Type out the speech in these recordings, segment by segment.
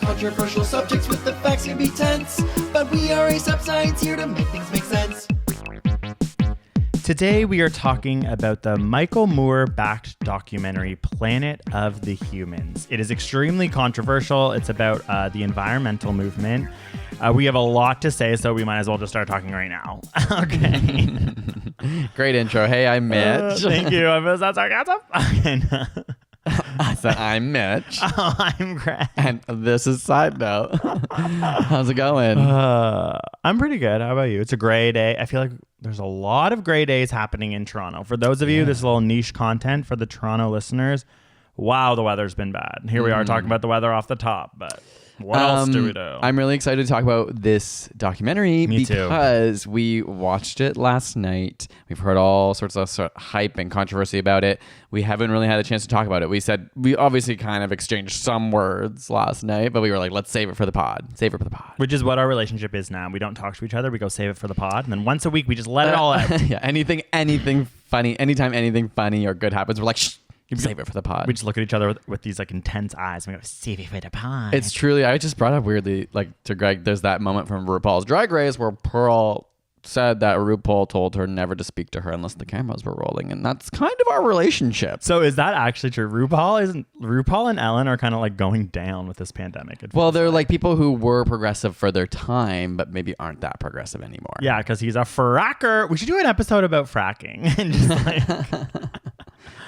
Controversial subjects with the facts can be tense, but we are Ace Up Science here to make things make sense. Today we are talking about the Michael Moore-backed documentary Planet of the Humans. It is extremely controversial. It's about the environmental movement. We have a lot to say, so we might as well just start talking right now. Okay. Great intro. Hey, I'm Mitch. Thank you. Was that sarcasm? Okay, no. I said, I'm Mitch. Oh, I'm Greg. And this is Side Note. How's it going? I'm pretty good. How about you? It's a gray day. I feel like there's a lot of gray days happening in Toronto. For those of you, this is a little niche content for the Toronto listeners. Wow, the weather's been bad. Here we are talking about the weather off the top, but what else do we do? I'm really excited to talk about this documentary because we watched it last night. We've heard all sorts of hype and controversy about it. We haven't really had a chance to talk about it. We obviously kind of exchanged some words last night, but we were like, let's save it for the pod. Save it for the pod. Which is what our relationship is now. We don't talk to each other. We go save it for the pod. And then once a week, we just let it all out. Yeah, anything funny. Anytime anything funny or good happens, we're like, shh. Save it for the pod. We just look at each other with these like intense eyes and we go, save it for the pod. It's truly, I just brought up weirdly, like to Greg, there's that moment from RuPaul's Drag Race where Pearl said that RuPaul told her never to speak to her unless the cameras were rolling. And that's kind of our relationship. So is that actually true? RuPaul and Ellen are kind of like going down with this pandemic. Well, they're like people who were progressive for their time, but maybe aren't that progressive anymore. Yeah, because he's a fracker. We should do an episode about fracking. And just like...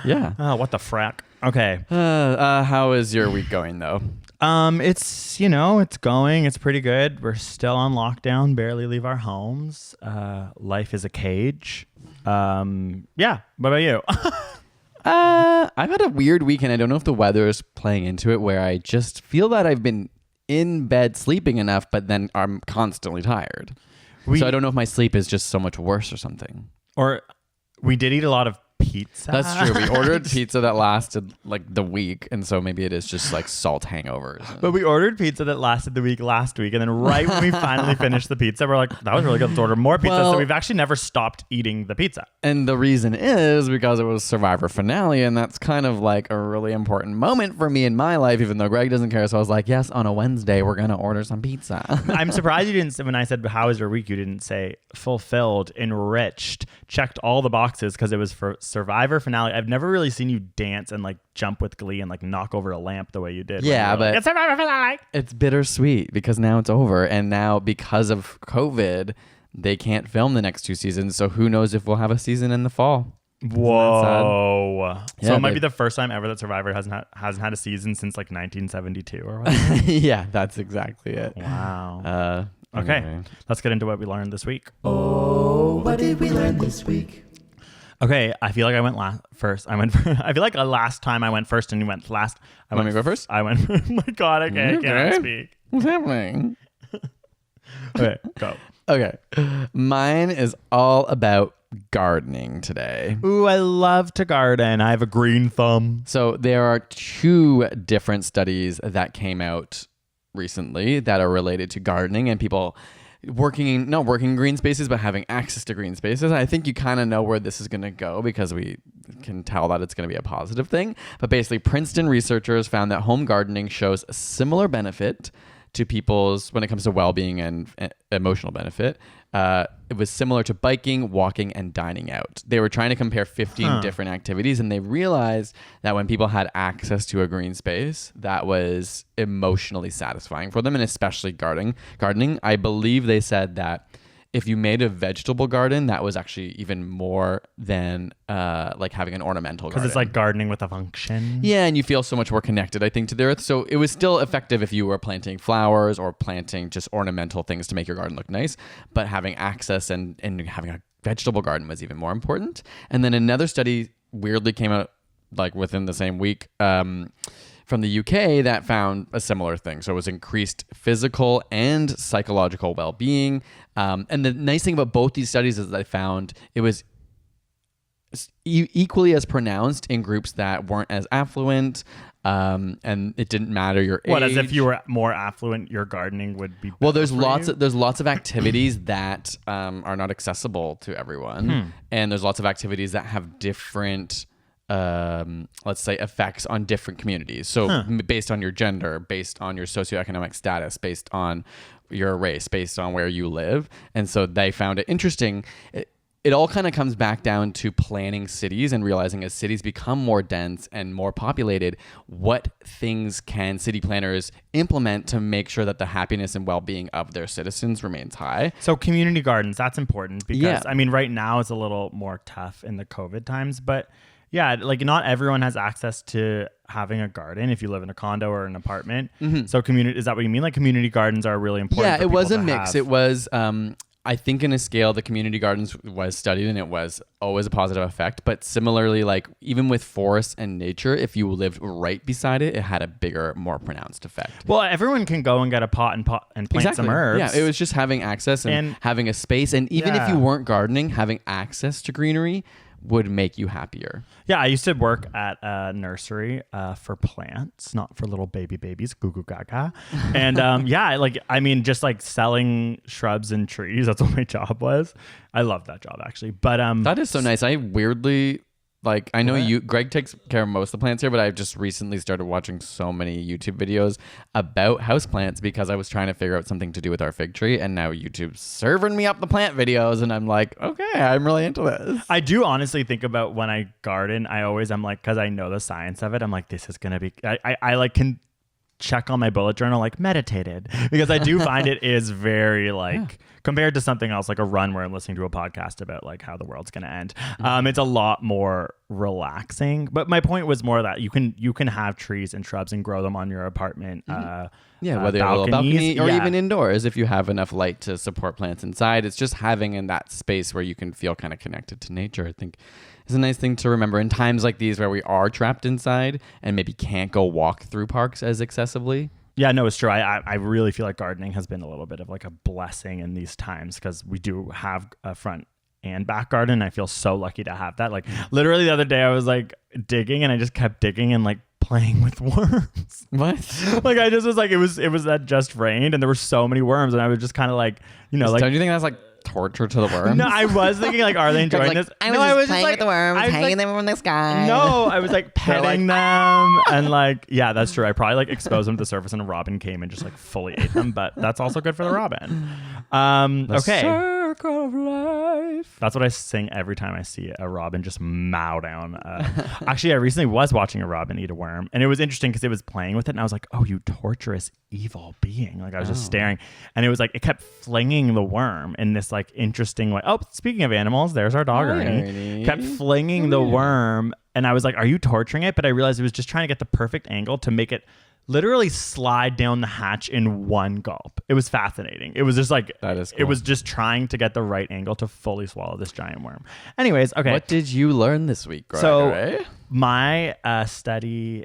Yeah. Oh, what the frack? Okay. How is your week going though? It's going. It's pretty good. We're still on lockdown, barely leave our homes. Life is a cage. Yeah. What about you? I've had a weird week and I don't know if the weather is playing into it where I just feel that I've been in bed sleeping enough, but then I'm constantly tired. So I don't know if my sleep is just so much worse or something. Or we did eat a lot of pizza. That's true. We ordered pizza that lasted like the week, and so maybe it is just like salt hangovers. But we ordered pizza that lasted the week last week, and then right when we finally finished the pizza, we're like, that was really good. Let's order more pizza. So we've actually never stopped eating the pizza. And the reason is because it was Survivor finale, and that's kind of like a really important moment for me in my life, even though Greg doesn't care. So I was like, yes, on a Wednesday, we're going to order some pizza. I'm surprised you didn't, when I said, how was your week, you didn't say fulfilled, enriched, checked all the boxes, because it was for Survivor finale. I've never really seen you dance and like jump with glee and like knock over a lamp the way you did. Yeah, but it's Survivor finale. It's bittersweet because now it's over, and now because of COVID, they can't film the next 2 seasons. So who knows if we'll have a season in the fall? Whoa! Yeah, so it might be the first time ever that Survivor hasn't had a season since like 1972 or whatever. Yeah, that's exactly it. Wow. Okay, Anyway. let's get into what we learned this week. Oh, what did we learn this week? Okay, I feel like I went first. I feel like last time I went first and you went last. Want me to go first? I went. Oh my God! I can't speak. What's happening? Okay, go. Okay, mine is all about gardening today. Ooh, I love to garden. I have a green thumb. So there are 2 different studies that came out recently that are related to gardening and people not working in green spaces, but having access to green spaces. I think you kind of know where this is going to go because we can tell that it's going to be a positive thing. But basically, Princeton researchers found that home gardening shows a similar benefit to people's when it comes to well-being and emotional benefit. It was similar to biking, walking, and dining out. They were trying to compare 15 different activities, and they realized that when people had access to a green space, that was emotionally satisfying for them, and especially gardening. I believe they said that if you made a vegetable garden, that was actually even more than like having an ornamental garden. Because it's like gardening with a function. Yeah, and you feel so much more connected, I think, to the earth. So it was still effective if you were planting flowers or planting just ornamental things to make your garden look nice. But having access and having a vegetable garden was even more important. And then another study weirdly came out like within the same week from the UK that found a similar thing. So it was increased physical and psychological well-being. And the nice thing about both these studies is that I found it was equally as pronounced in groups that weren't as affluent, and it didn't matter your age. What, as if you were more affluent, your gardening would be better? Well, there's lots of activities that are not accessible to everyone, and there's lots of activities that have different let's say, effects on different communities. So based on your gender, based on your socioeconomic status, based on your race, based on where you live. And so they found it interesting. It all kind of comes back down to planning cities and realizing as cities become more dense and more populated, what things can city planners implement to make sure that the happiness and well-being of their citizens remains high. So community gardens, that's important because, I mean, right now it's a little more tough in the COVID times, but yeah, like not everyone has access to having a garden if you live in a condo or an apartment. So community, is that what you mean? Like community gardens are really important. Yeah, it was a mix. It was, I think in a scale, the community gardens was studied and it was always a positive effect. But similarly, like even with forests and nature, if you lived right beside it, it had a bigger, more pronounced effect. Well, everyone can go and get a pot and plant some herbs. Yeah, it was just having access and having a space. And even if you weren't gardening, having access to greenery would make you happier. Yeah, I used to work at a nursery for plants, not for little babies, goo goo gaga. And just like selling shrubs and trees. That's what my job was. I loved that job actually. But that is so nice. I weirdly I know Greg takes care of most of the plants here, but I've just recently started watching so many YouTube videos about houseplants because I was trying to figure out something to do with our fig tree, and now YouTube's serving me up the plant videos, and I'm like, okay, I'm really into this. I do honestly think about when I garden, I'm like, because I know the science of it, I'm like, this is gonna be. I can check on my bullet journal like meditated because I do find it is very compared to something else like a run where I'm listening to a podcast about like how the world's gonna end. It's a lot more relaxing. But my point was more that you can have trees and shrubs and grow them on your apartment. Whether you have a little balcony or even indoors if you have enough light to support plants inside. It's just having in that space where you can feel kind of connected to nature, I think, is a nice thing to remember in times like these where we are trapped inside and maybe can't go walk through parks as accessibly. Yeah, no, it's true. I really feel like gardening has been a little bit of like a blessing in these times because we do have a front and back garden. I feel so lucky to have that. Like literally the other day I was like digging and I just kept digging and like playing with worms. What? Like I just was like, it was that just rained and there were so many worms and I was just kind of like, like. Don't you think that's like torture to the worms? No, I was thinking like, are they enjoying this? I was playing with the worms, hanging them from the sky. No, I was like petting them and like, yeah, that's true. I probably like exposed them to the surface and a robin came and just like fully ate them, but that's also good for the robin. Okay. Circle of life. That's what I sing every time I see a robin just mow down. Actually, I recently was watching a robin eat a worm and it was interesting because it was playing with it and I was like, oh, you torturous evil being. Like I was just staring and it was like, it kept flinging the worm in this like interesting way. Oh, speaking of animals, there's our dog Ernie. Kept flinging the worm and I was like, are you torturing it? But I realized it was just trying to get the perfect angle to make it literally slide down the hatch in one gulp. It was fascinating. It was just like, that is cool. It was just trying to get the right angle to fully swallow this giant worm. Anyways, okay. What did you learn this week, Greg? So my study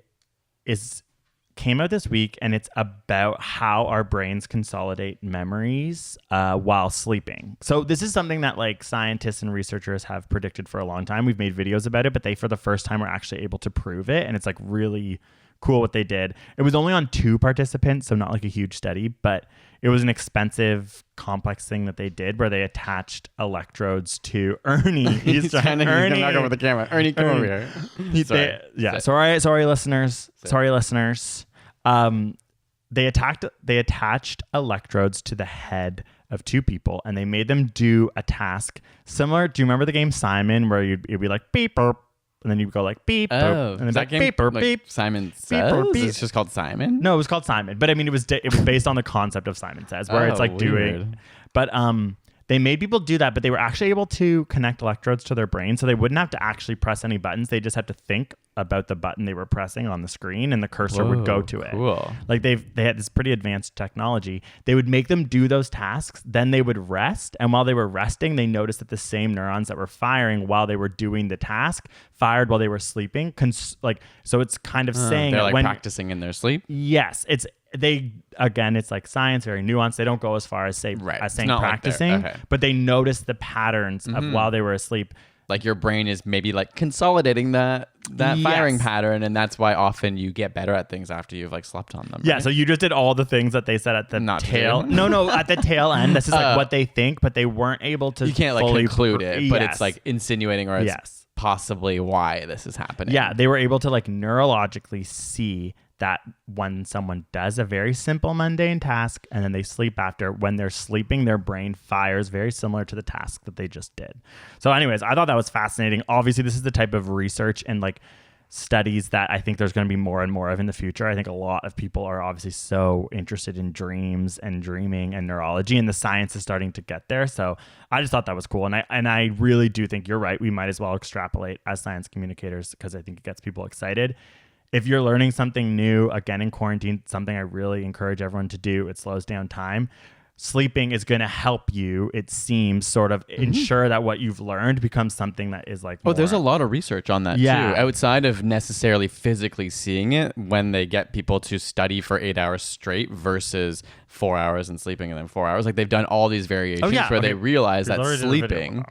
came out this week and it's about how our brains consolidate memories while sleeping. So this is something that like scientists and researchers have predicted for a long time. We've made videos about it, but they for the first time were actually able to prove it. And it's like really cool what they did. It was only on 2 participants, so not like a huge study, but it was an expensive, complex thing that they did where they attached electrodes to Ernie. He's trying to knock over the camera. Ernie, come over here. Sorry, listeners. Sorry, listeners. They attached electrodes to the head of 2 people and they made them do a task similar. Do you remember the game Simon where it'd be like beep boop and then you go like beep boop and then like beep boop like beep. Simon Says? Beep. It's just called Simon? No, it was called Simon, but I mean it was based on the concept of Simon Says where it's like doing. But they made people do that, but they were actually able to connect electrodes to their brain, so they wouldn't have to actually press any buttons. They just had to think about the button they were pressing on the screen, and the cursor would go to it. Cool. Like they had this pretty advanced technology. They would make them do those tasks, then they would rest, and while they were resting, they noticed that the same neurons that were firing while they were doing the task fired while they were sleeping. So it's kind of saying they're like practicing in their sleep. Yes, it's like science, very nuanced. They don't go as far as saying practicing, but they notice the patterns of while they were asleep. Like your brain is maybe like consolidating that firing pattern, and that's why often you get better at things after you've like slept on them. Yeah, right? so you just did all the things that they said at the tail. No, at the tail end. This is like what they think, but they weren't able to. You can't like conclude it, but it's like insinuating or it's possibly why this is happening. Yeah, they were able to like neurologically see that when someone does a very simple mundane task and then they sleep after, when they're sleeping, their brain fires very similar to the task that they just did. So anyways, I thought that was fascinating. Obviously, this is the type of research and like studies that I think there's going to be more and more of in the future. I think a lot of people are obviously so interested in dreams and dreaming and neurology, and the science is starting to get there. So I just thought that was cool. And I really do think you're right. We might as well extrapolate as science communicators because I think it gets people excited. If you're learning something new, again, in quarantine, something I really encourage everyone to do, it slows down time. Sleeping is going to help you, it seems, sort of ensure that what you've learned becomes something that is like more... there's a lot of research on that too. Outside of necessarily physically seeing it, when they get people to study for 8 hours straight versus 4 hours and sleeping and then 4 hours, like they've done all these variations where they realize that sleeping,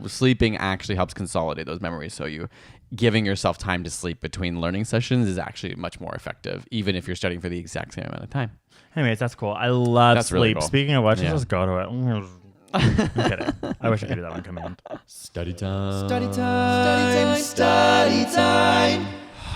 sleeping actually helps consolidate those memories. So you giving yourself time to sleep between learning sessions is actually much more effective, even if you're studying for the exact same amount of time. Anyways, that's cool. I love sleep. Really cool. Speaking of which, let's just go to it. I'm kidding. I wish I could do that on command. Study time. Study time. Study time.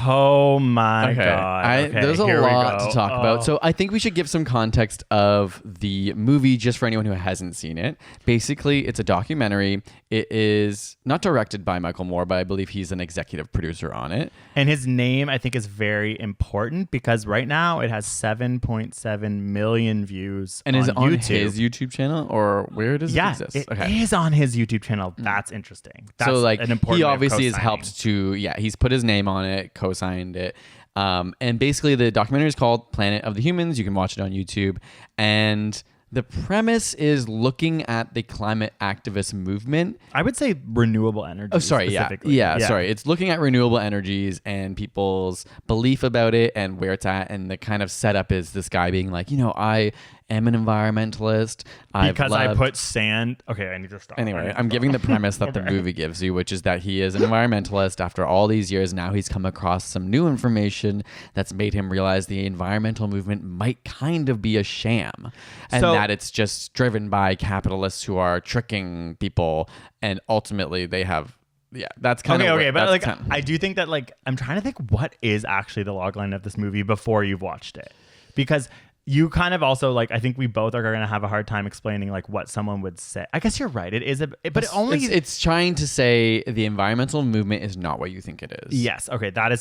Oh my God. There's a lot to talk about. So I think we should give some context of the movie just for anyone who hasn't seen it. Basically, it's a documentary. It is not directed by Michael Moore, but I believe he's an executive producer on it. And his name, I think, is very important because right now it has 7.7 million views and on is it on YouTube. His YouTube channel, or where does it exist? It is on his YouTube channel. That's interesting. That's so like an important he obviously has co-signing. helped to, he's put his name on it, co-signed it. And basically the documentary is called Planet of the Humans. You can watch it on YouTube. And the premise is looking at the climate activist movement. I would say renewable energy. Oh, sorry. Specifically. Yeah. Sorry. It's looking at renewable energies and people's belief about it and where it's at. And the kind of setup is this guy being like, I am an environmentalist. I put sand. Okay, I need to stop. Anyway, I'm giving the premise that the movie gives you, which is that he is an environmentalist. After all these years, now he's come across some new information that's made him realize the environmental movement might kind of be a sham, and that it's just driven by capitalists who are tricking people, and ultimately they have. Yeah, that's kind of okay. But like, I do think that like I'm trying to think what is actually the logline of this movie before you've watched it, because you kind of also like I think we both are going to have a hard time explaining like what someone would say. I guess you're right. It is but it's trying to say the environmental movement is not what you think it is. Yes. Okay. That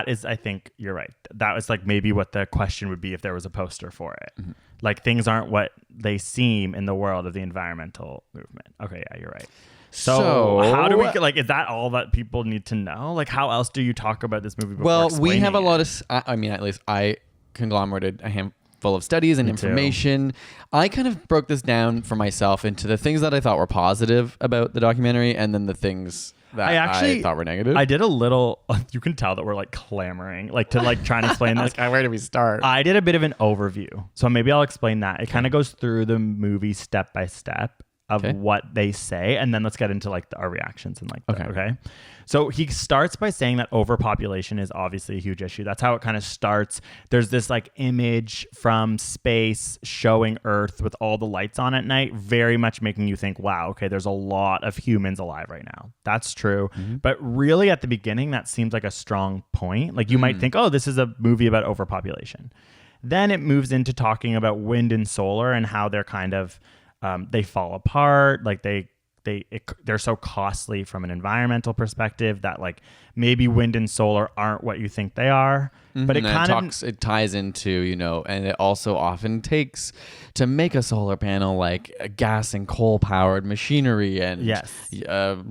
is. I think you're right. That was like maybe what the question would be if there was a poster for it. Mm-hmm. Like things aren't what they seem in the world of the environmental movement. Okay. Yeah, you're right. So how do we like? Is that all that people need to know? Like, how else do you talk about this movie? Before we have a lot of. I mean, at least I conglomerated a handful of studies and information. I kind of broke this down for myself into the things that I thought were positive about the documentary, and then the things that I thought were negative. I did a little. You can tell that we're like clamoring, like to like trying to explain this. Where do we start? I did a bit of an overview, so maybe I'll explain that. It kind of goes through the movie step by step of what they say, and then let's get into like our reactions and like okay. So he starts by saying that overpopulation is obviously a huge issue. That's how it kind of starts. There's this like image from space showing Earth with all the lights on at night, very much making you think, wow, okay, there's a lot of humans alive right now. That's true. Mm-hmm. But really at the beginning, that seems like a strong point. Like you might think, oh, this is a movie about overpopulation. Then it moves into talking about wind and solar and how they're kind of, they fall apart. Like they're so costly from an environmental perspective that like maybe wind and solar aren't what you think they are. Mm-hmm. But it ties into, and it also often takes to make a solar panel like gas and coal powered machinery and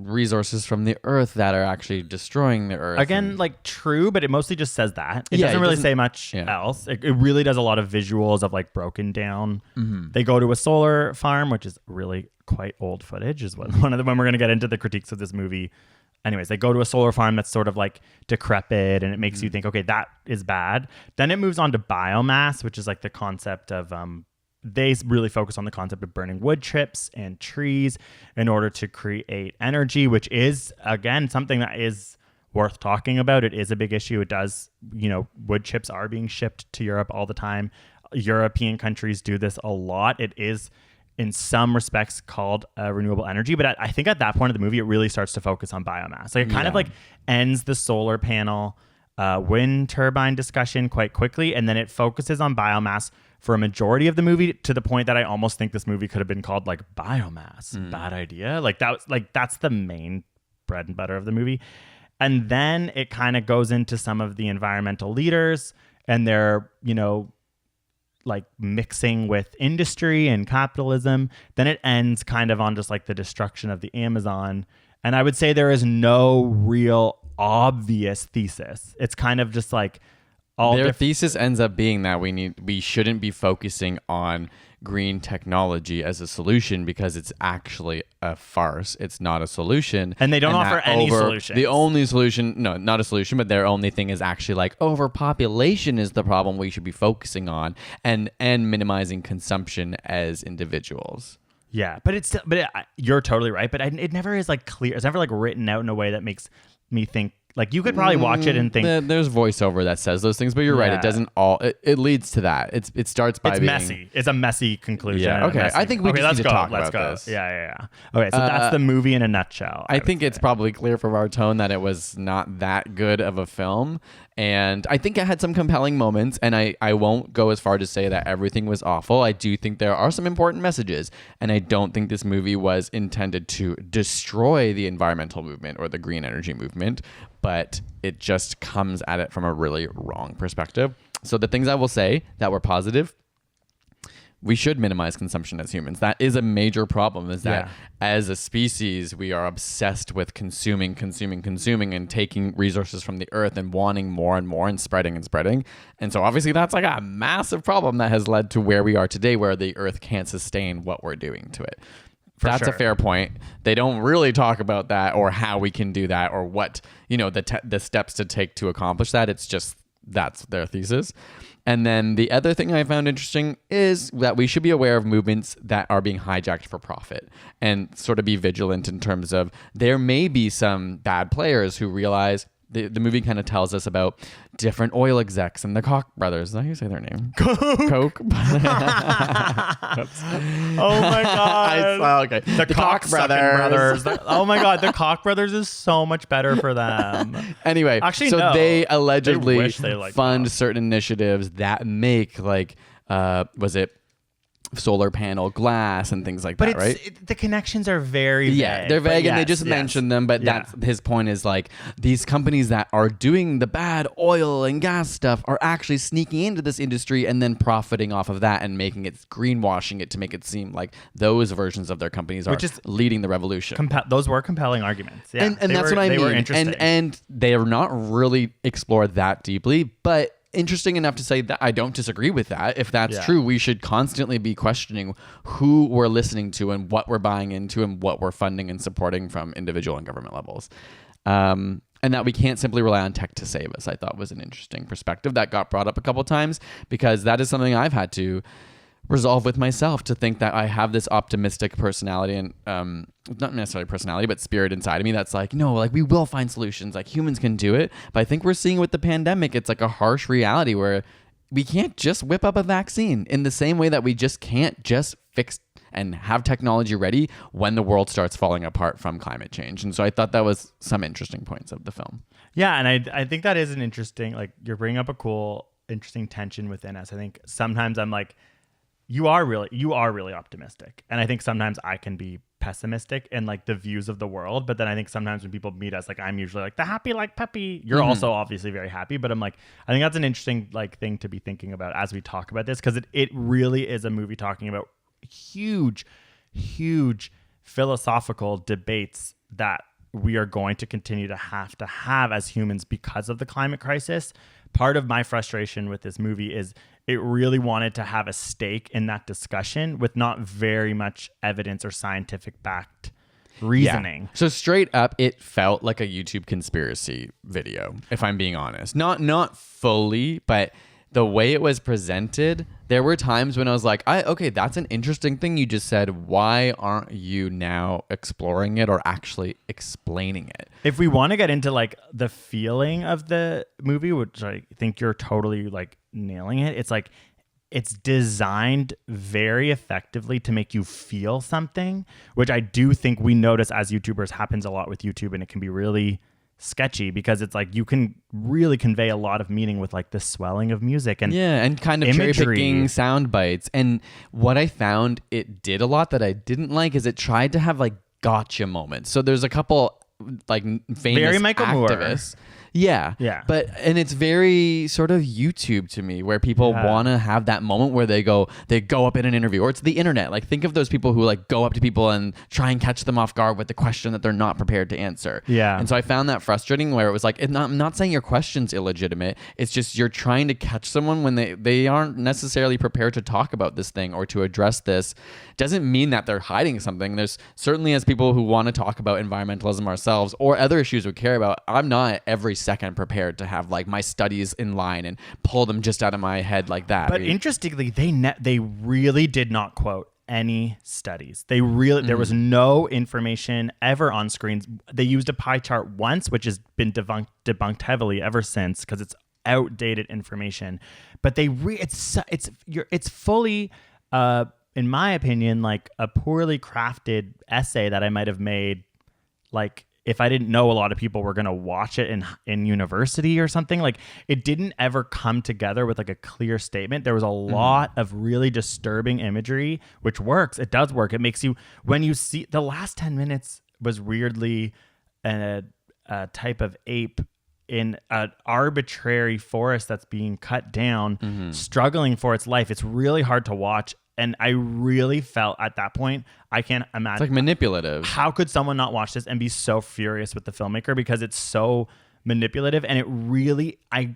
resources from the earth that are actually destroying the earth. Again, like true, but it mostly just says that. It doesn't really say much else. It really does a lot of visuals of like broken down. Mm-hmm. They go to a solar farm, which is really quite old footage, is when we're going to get into the critiques of this movie. Anyways, they go to a solar farm that's sort of like decrepit and it makes you think, okay, that is bad. Then it moves on to biomass, which is like the concept of, they really focus on the concept of burning wood chips and trees in order to create energy, which is, again, something that is worth talking about. It is a big issue. It does, wood chips are being shipped to Europe all the time. European countries do this a lot. It is in some respects called renewable energy. But I think at that point of the movie, it really starts to focus on biomass. Like it kind of like ends the solar panel, wind turbine discussion quite quickly. And then it focuses on biomass for a majority of the movie, to the point that I almost think this movie could have been called like Biomass. Bad idea. Like that's the main bread and butter of the movie. And then it kind of goes into some of the environmental leaders and their, like mixing with industry and capitalism. Then it ends kind of on just like the destruction of the Amazon. And I would say there is no real obvious thesis. It's kind of just like their thesis ends up being that we shouldn't be focusing on green technology as a solution because it's actually a farce. It's not a solution. And they don't offer any solution. The only solution, no, not a solution, but their only thing is actually like overpopulation is the problem we should be focusing on, and minimizing consumption as individuals. Yeah, but you're totally right. But it never is like clear. It's never like written out in a way that makes me think. Like you could probably watch it and think there's voiceover that says those things, but you're right. It doesn't all. It leads to that. It starts by being messy. It's a messy conclusion. Yeah. Okay. I think we just need to talk about this. Yeah. Okay. So that's the movie in a nutshell. I think it's probably clear from our tone that it was not that good of a film, and I think it had some compelling moments. And I won't go as far to say that everything was awful. I do think there are some important messages, and I don't think this movie was intended to destroy the environmental movement or the green energy movement, but it just comes at it from a really wrong perspective. So the things I will say that were positive: we should minimize consumption as humans. That is a major problem, is that as a species, we are obsessed with consuming and taking resources from the earth and wanting more and more and spreading. And so obviously that's like a massive problem that has led to where we are today, where the earth can't sustain what we're doing to it. That's a fair point. They don't really talk about that or how we can do that or what, the steps to take to accomplish that. It's just that's their thesis. And then the other thing I found interesting is that we should be aware of movements that are being hijacked for profit and sort of be vigilant in terms of there may be some bad players who realize the movie kind of tells us about different oil execs and the Koch brothers. Is that how you say their name? Coke. Oh my god. Okay. The Koch brothers. Oh my god, the Koch brothers is so much better for them. Anyway, actually, so no. they allegedly they fund certain initiatives that make was it solar panel glass and things like that, right? The connections are very vague. Yeah, they're vague, and they just mention them, but that's his point is like these companies that are doing the bad oil and gas stuff are actually sneaking into this industry and then profiting off of that and making it, greenwashing it to make it seem like those versions of their companies are leading the revolution. Those were compelling arguments. Yeah. And that's what I mean. They were interesting. And they are not really explored that deeply, but interesting enough to say that I don't disagree with that. If that's true, we should constantly be questioning who we're listening to and what we're buying into and what we're funding and supporting from individual and government levels. And that we can't simply rely on tech to save us, I thought was an interesting perspective that got brought up a couple times, because that is something I've had to resolve with myself, to think that I have this optimistic personality and not necessarily personality, but spirit inside of me that's like, no, like we will find solutions, like humans can do it. But I think we're seeing with the pandemic, it's like a harsh reality where we can't just whip up a vaccine in the same way that we just can't just fix and have technology ready when the world starts falling apart from climate change. And so I thought that was some interesting points of the film. Yeah, and I think that is an interesting, like you're bringing up a cool, interesting tension within us. I think sometimes I'm like, you are really optimistic, and I think sometimes I can be pessimistic in like the views of the world. But then I think sometimes when people meet us, like I'm usually like the happy like peppy. You're also obviously very happy, but I'm like, I think that's an interesting like thing to be thinking about as we talk about this, because it really is a movie talking about huge philosophical debates that we are going to continue to have as humans because of the climate crisis. Part of my frustration with this movie is it really wanted to have a stake in that discussion with not very much evidence or scientific backed reasoning. Yeah. So straight up, it felt like a YouTube conspiracy video, if I'm being honest. Not fully, but the way it was presented, there were times when I was like, okay, that's an interesting thing you just said. Why aren't you now exploring it or actually explaining it? If we want to get into like the feeling of the movie, which I think you're totally like nailing it, it's like it's designed very effectively to make you feel something, which I do think we notice as YouTubers happens a lot with YouTube, and it can be really sketchy because it's like you can really convey a lot of meaning with like the swelling of music and and kind of imagery. cherry picking sound bites. And what I found it did a lot that I didn't like is it tried to have like gotcha moments. So there's a couple like famous Very Michael activists. Yeah. But it's very sort of YouTube to me, where people want to have that moment where they go up in an interview, or it's the internet. Like, think of those people who like go up to people and try and catch them off guard with the question that they're not prepared to answer. Yeah. And so I found that frustrating, where it was like, I'm not saying your question's illegitimate. It's just you're trying to catch someone when they aren't necessarily prepared to talk about this thing or to address this. Doesn't mean that they're hiding something. There's certainly, as people who want to talk about environmentalism ourselves or other issues we care about, I'm not every second prepared to have like my studies in line and pull them just out of my head like that. But interestingly, they really did not quote any studies. They really there was no information ever on screens. They used a pie chart once, which has been debunked heavily ever since because it's outdated information. But it's fully in my opinion, like a poorly crafted essay that I might have made, like if I didn't know a lot of people were going to watch it in university or something. Like, it didn't ever come together with like a clear statement. There was a lot of really disturbing imagery, which works. It does work. It makes you, when you see the last 10 minutes was weirdly a type of ape in an arbitrary forest that's being cut down, struggling for its life. It's really hard to watch. And I really felt at that point, I can't imagine. It's like manipulative. How could someone not watch this and be so furious with the filmmaker? Because it's so manipulative. And it really, I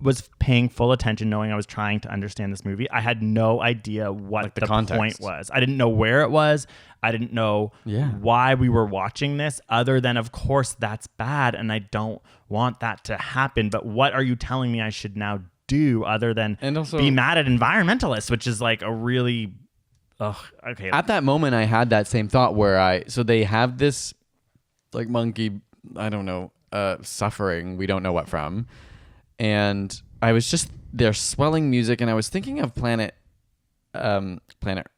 was paying full attention knowing I was trying to understand this movie. I had no idea what like the context. point was. I didn't know where it was. I didn't know why we were watching this, other than, of course, that's bad. And I don't want that to happen. But what are you telling me I should now do other than be mad at environmentalists, which is like a really okay. At that moment I had that same thought where so they have this like monkey, I don't know, suffering, we don't know what from, and I was just they're swelling music, and I was thinking of Planet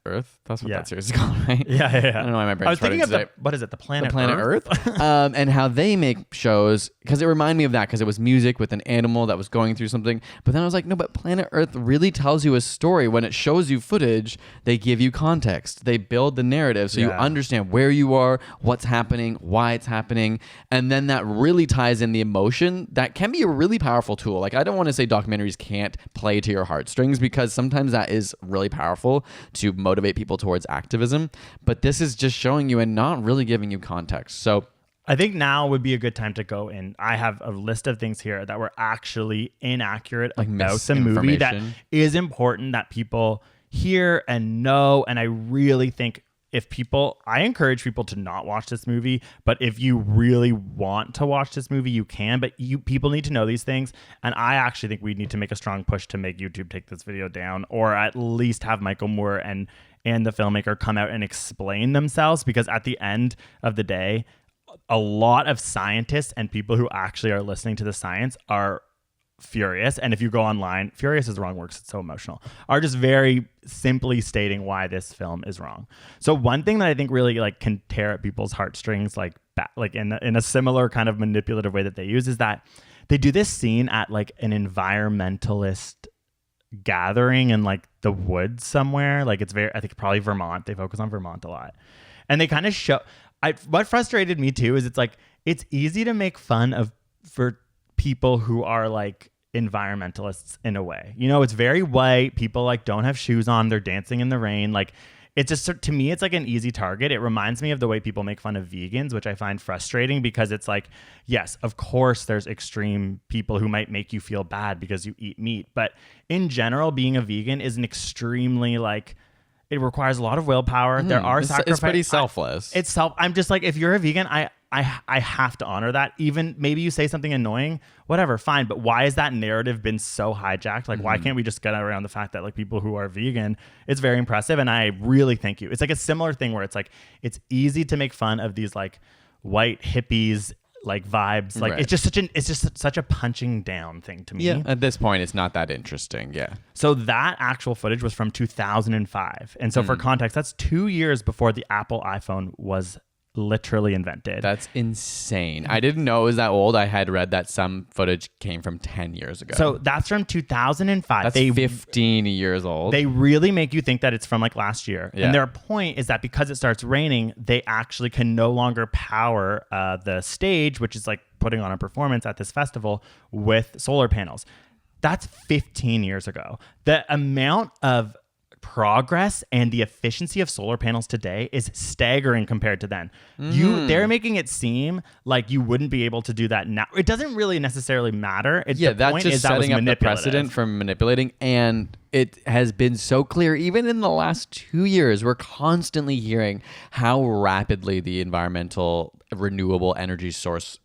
Earth. That's what that series is called, right? Yeah. I don't know why my brain's I was thinking of today. what is it? The Planet Earth? And how they make shows, because it reminded me of that, because it was music with an animal that was going through something. But then I was like, no, but Planet Earth really tells you a story. When it shows you footage, they give you context. They build the narrative so you understand where you are, what's happening, why it's happening. And then that really ties in the emotion. That can be a really powerful tool. Like, I don't want to say documentaries can't play to your heartstrings, because sometimes that is really powerful to motivate people towards activism, but this is just showing you and not really giving you context. So I think now would be a good time to go in. I have a list of things here that were actually inaccurate about the movie that is important that people hear and know. And I really think I encourage people to not watch this movie, but if you really want to watch this movie, you can, but people need to know these things. And I actually think we need to make a strong push to make YouTube take this video down, or at least have Michael Moore and the filmmaker come out and explain themselves, because at the end of the day, a lot of scientists and people who actually are listening to the science are furious. And if you go online, furious is the wrong word because it's so emotional, are just very simply stating why this film is wrong. So one thing that I think really like can tear at people's heartstrings, like in a similar kind of manipulative way that they use, is that they do this scene at like an environmentalist gathering in like the woods somewhere. Like, it's I think probably Vermont. They focus on Vermont a lot. And they kind of show, what frustrated me too is it's easy to make fun for people who are like environmentalists in a way. You know, it's very white. People like don't have shoes on. They're dancing in the rain. Like, it's just, to me, it's like an easy target. It reminds me of the way people make fun of vegans, which I find frustrating, because it's like, yes, of course, there's extreme people who might make you feel bad because you eat meat. But in general, being a vegan is an extremely like, it requires a lot of willpower. There are sacrifices. It's pretty selfless. I'm just like, if you're a vegan, I have to honor that. Even maybe you say something annoying, whatever, fine. But why has that narrative been so hijacked? Like, why can't we just get around the fact that like people who are vegan, it's very impressive. And I really thank you. It's like a similar thing where it's like, it's easy to make fun of these like white hippies like vibes. Like Right. it's just such a punching down thing to me. Yeah. At this point, it's not that interesting. Yeah. So that actual footage was from 2005. And so for context, that's 2 years before the Apple iPhone was literally invented. That's insane. I didn't know it was that old. I had read that some footage came from 10 years ago. So that's from 2005. That's 15 years old. They really make you think that it's from like last year. Yeah. And their point is that because it starts raining, they actually can no longer power the stage, which is like putting on a performance at this festival, with solar panels. That's 15 years ago. The amount of progress and the efficiency of solar panels today is staggering compared to then. They're making it seem like you wouldn't be able to do that now. It doesn't really necessarily matter. The that's point just is that was setting up the manipulative. precedent for manipulating. And it has been so clear, even in the last 2 years, we're constantly hearing how rapidly the environmental renewable energy source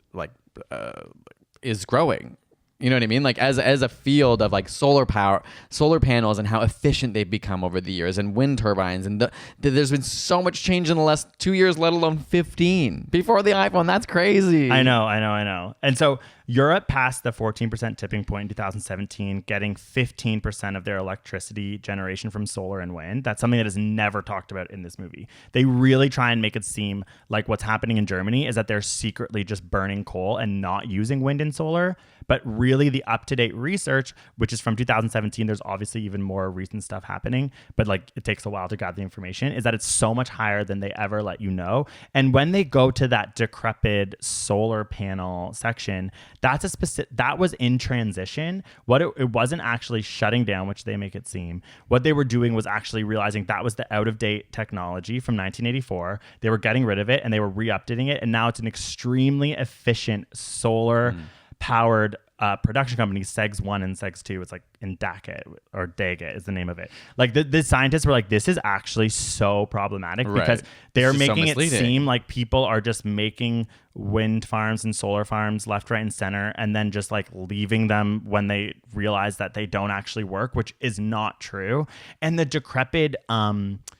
is growing. You know what I mean? Like as a field of like solar power, solar panels, and how efficient they've become over the years, and wind turbines, and there's been so much change in the last 2 years, let alone 15 before the iPhone. That's crazy. I know. And so Europe passed the 14% tipping point in 2017, getting 15% of their electricity generation from solar and wind. That's something that is never talked about in this movie. They really try and make it seem like what's happening in Germany is that they're secretly just burning coal and not using wind and solar. But really the up-to-date research, which is from 2017, there's obviously even more recent stuff happening, but like it takes a while to gather the information, is that it's so much higher than they ever let you know. And when they go to that decrepit solar panel section, that was in transition. It wasn't actually shutting down, which they make it seem. What they were doing was actually realizing that was the out-of-date technology from 1984. They were getting rid of it and they were re-updating it, and now it's an extremely efficient solar powered production company, Segs 1 and Segs 2. It's like in Daggett or Daggett is the name of it. Like the scientists were like, this is actually so problematic because they're making it seem like people are just making wind farms and solar farms left, right, and center, and then just like leaving them when they realize that they don't actually work, which is not true. And the decrepit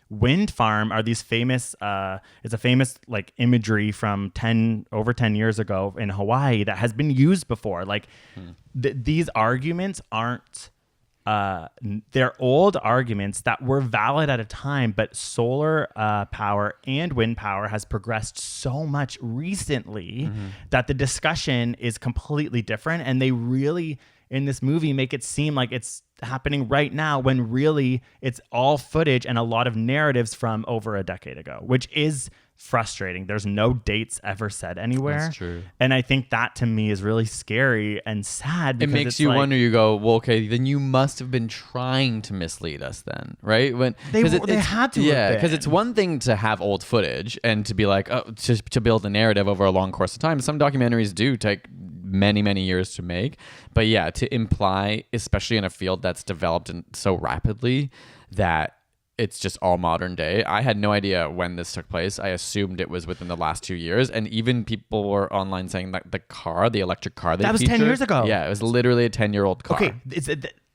wind farm are these famous it's a famous like imagery from over 10 years ago in Hawaii that has been used before. Like these arguments aren't they're old arguments that were valid at a time, but solar power and wind power has progressed so much recently that the discussion is completely different. And they really, in this movie, make it seem like it's happening right now when really it's all footage and a lot of narratives from over a decade ago, which is frustrating. There's no dates ever said anywhere. That's true. And I think that to me is really scary and sad. It makes you wonder, you go, well, okay, then you must have been trying to mislead us then, right? When they had to. Yeah, because it's one thing to have old footage and to be like, oh, to build a narrative over a long course of time. Some documentaries do take many years to make, but yeah, to imply, especially in a field that's developed so rapidly, that it's just all modern day. I had no idea when this took place. I assumed it was within the last 2 years, and even people were online saying that the electric car that was 10 years ago. Yeah, it was literally a 10-year-old car. Okay,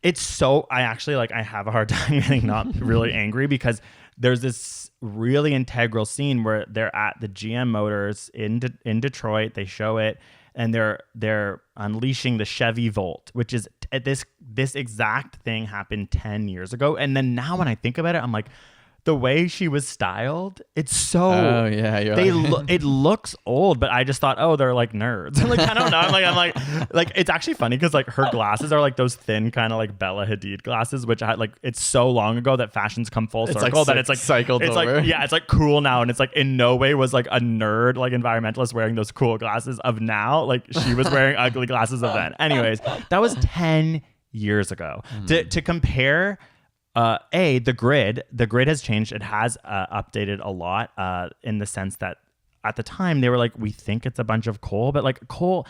it's so I actually I have a hard time getting not really angry because there's this really integral scene where they're at the GM Motors in Detroit. They show it, and they're unleashing the Chevy Volt, which is this exact thing happened 10 years ago. And then now when I think about it, I'm like, the way she was styled, it's so. Oh yeah, it looks old, but I just thought, oh, they're like nerds. Like I don't know. I'm like it's actually funny because like her glasses are like those thin kind of like Bella Hadid glasses, which I like. It's so long ago that fashion's come full circle that it's like cycled it's over. Like yeah, it's like cool now, and it's like in no way was like a nerd like environmentalist wearing those cool glasses of now. Like she was wearing ugly glasses of then. Anyways, that was 10 years ago. To compare. The grid has changed. It has updated a lot in the sense that at the time they were like, we think it's a bunch of coal, but like coal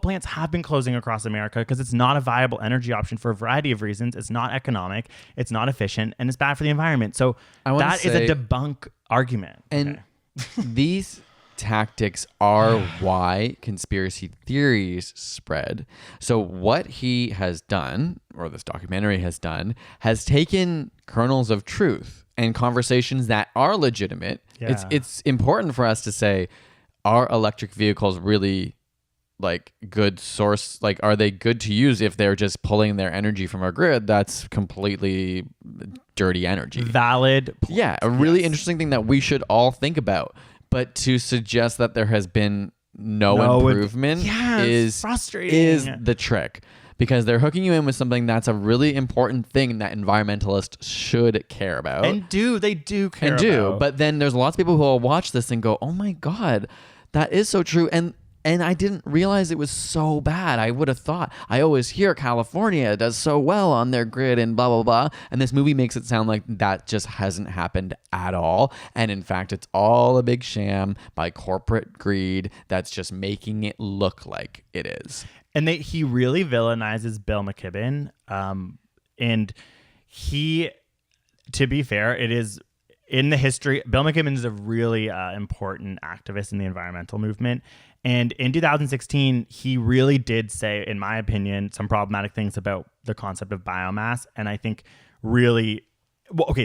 plants have been closing across America because it's not a viable energy option for a variety of reasons. It's not economic, it's not efficient, and it's bad for the environment. So that is a debunk argument. And these tactics are why conspiracy theories spread. So what he has done, or this documentary has done, has taken kernels of truth and conversations that are legitimate. Yeah. It's important for us to say, are electric vehicles really like good source? Like, are they good to use if they're just pulling their energy from our grid? That's completely dirty energy. Valid point. Yeah, a really interesting thing that we should all think about. But to suggest that there has been no improvement is frustrating. Is the trick. Because they're hooking you in with something that's a really important thing that environmentalists should care about. They do care about. But then there's lots of people who will watch this and go, oh my God, that is so true. And I didn't realize it was so bad. I would have thought. I always hear California does so well on their grid and blah, blah, blah. And this movie makes it sound like that just hasn't happened at all. And in fact, it's all a big sham by corporate greed that's just making it look like it is. And he really villainizes Bill McKibben. And he, to be fair, it is in the history. Bill McKibben is a really important activist in the environmental movement. And in 2016, he really did say, in my opinion, some problematic things about the concept of biomass. And I think really,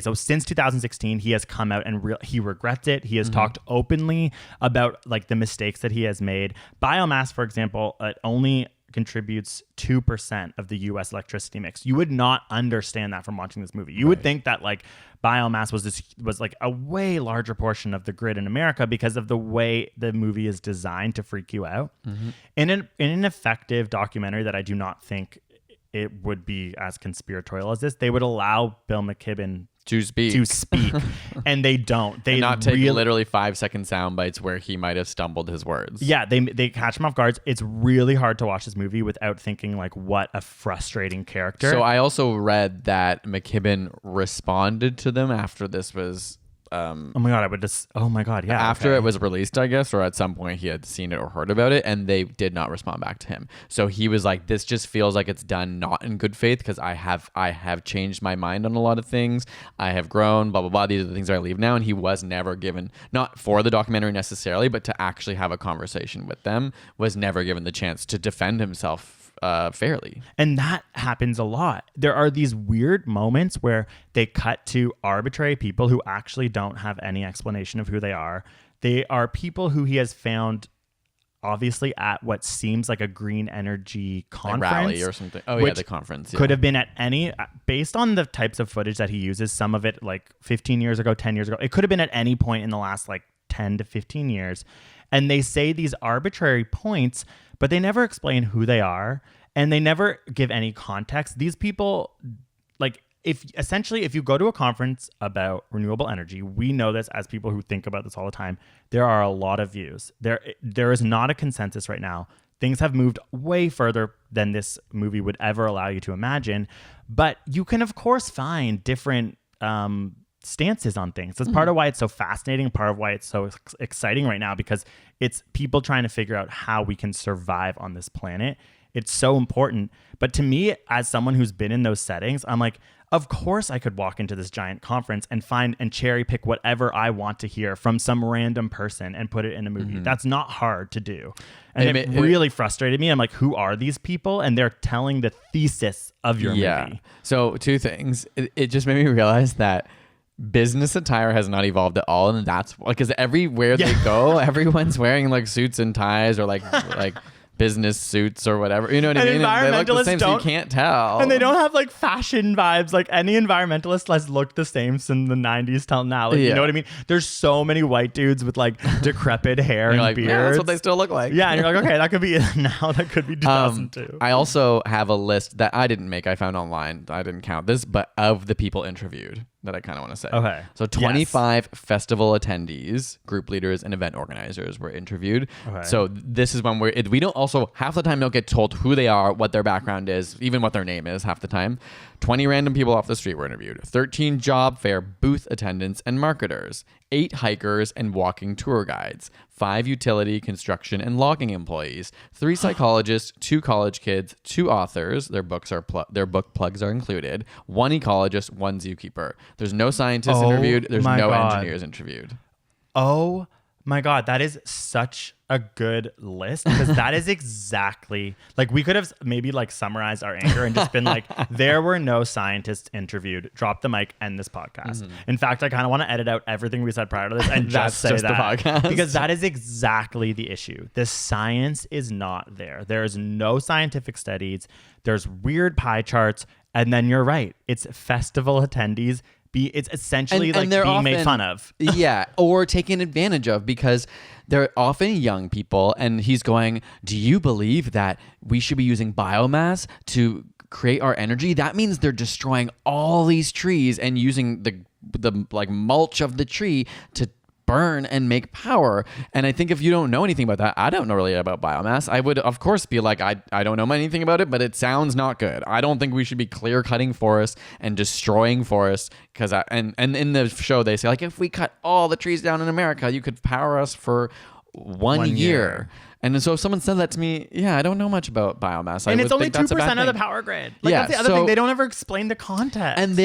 so since 2016, he has come out and he regrets it. He has talked openly about like the mistakes that he has made. Biomass, for example, it only contributes 2% of the US electricity mix. You would not understand that from watching this movie. You would think that like biomass was like a way larger portion of the grid in America because of the way the movie is designed to freak you out. In an effective documentary that I do not think it would be as conspiratorial as this, they would allow Bill McKibben to speak and they don't. They and not take literally 5-second sound bites where he might have stumbled his words. Yeah, they catch him off guard. It's really hard to watch this movie without thinking like, what a frustrating character. So I also read that McKibben responded to them after this was oh my god, yeah. After it was released, I guess, or at some point he had seen it or heard about it, and they did not respond back to him. So he was like, "This just feels like it's done not in good faith because I have changed my mind on a lot of things. I have grown, blah blah blah. These are the things I leave now." And he was never given, not for the documentary necessarily, but to actually have a conversation with them, was never given the chance to defend himself fairly. And that happens a lot. There are these weird moments where they cut to arbitrary people who actually don't have any explanation of who they are. They are people who he has found obviously at what seems like a green energy conference. Like rally or something. Oh yeah, the conference. Yeah. Could have been at any, based on the types of footage that he uses, some of it like 15 years ago, 10 years ago, it could have been at any point in the last like 10 to 15 years. And they say these arbitrary points, but they never explain who they are and they never give any context. These people, like, if you go to a conference about renewable energy, we know this as people who think about this all the time, there are a lot of views. There is not a consensus right now. Things have moved way further than this movie would ever allow you to imagine. But you can, of course, find different stances on things. That's part of why it's so fascinating, part of why it's so exciting right now, because it's people trying to figure out how we can survive on this planet. It's so important. But to me, as someone who's been in those settings, I'm like, of course I could walk into this giant conference and find and cherry pick whatever I want to hear from some random person and put it in a movie. That's not hard to do. And it really frustrated me. I'm like, who are these people? And they're telling the thesis of your movie. So 2 things. It just made me realize that business attire has not evolved at all, and that's because everywhere they go, everyone's wearing like suits and ties or like business suits or whatever. You know what I mean? And they look the same, so you can't tell. And they don't have like fashion vibes. Like any environmentalist has looked the same since the 90s till now. Like, you know what I mean? There's so many white dudes with like decrepit hair and like, beards. Yeah, that's what they still look like. Yeah, and you're like, okay, that could be now. That could be 2002. I also have a list that I didn't make. I found online. I didn't count this, but of the people interviewed that I kind of want to say. Okay. So 25 festival attendees, group leaders, and event organizers were interviewed. Okay. So this is when we don't also, half the time don't get told who they are, what their background is, even what their name is half the time. 20 random people off the street were interviewed. 13 job fair booth attendants and marketers. 8 hikers and walking tour guides. 5 utility, construction, and logging employees. 3 psychologists, 2 college kids, 2 authors. Their book plugs are included. 1 ecologist, 1 zookeeper. There's no scientists interviewed. There's no engineers interviewed. Oh My God, that is such a good list because that is exactly like we could have maybe like summarized our anger and just been like, there were no scientists interviewed. Drop the mic, end this podcast. In fact, I kind of want to edit out everything we said prior to this and just say just the that podcast. because that is exactly the issue. The science is not there. There is no scientific studies. There's weird pie charts, and then you're right. It's festival attendees. It's essentially like they're being made often- fun of. Yeah, or taken advantage of because they're often young people. And he's going, do you believe that we should be using biomass to create our energy? That means they're destroying all these trees and using the like mulch of the tree to burn and make power. And I think if you don't know anything about that, I don't know really about biomass, I would of course be like, I don't know anything about it, but it sounds not good. I don't think we should be clear cutting forests and destroying forests because and in the show they say like, if we cut all the trees down in America, you could power us for one year. And so if someone said that to me, yeah, I don't know much about biomass. And I it's would only think that's a bad 2% of the thing. power grid. Like Yeah, that's the other so- thing. They don't ever explain the context. And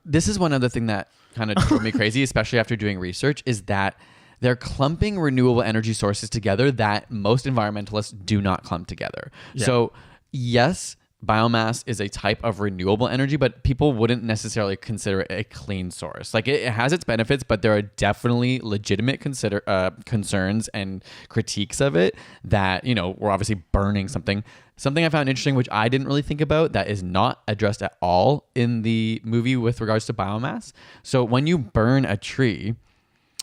this is one other thing that kind of drove me crazy, especially after doing research, is that they're clumping renewable energy sources together that most environmentalists do not clump together. Yeah. So yes, biomass is a type of renewable energy, but people wouldn't necessarily consider it a clean source. Like it has its benefits, but there are definitely legitimate concerns and critiques of it that, we're obviously burning something. Something I found interesting, which I didn't really think about, that is not addressed at all in the movie with regards to biomass. So when you burn a tree,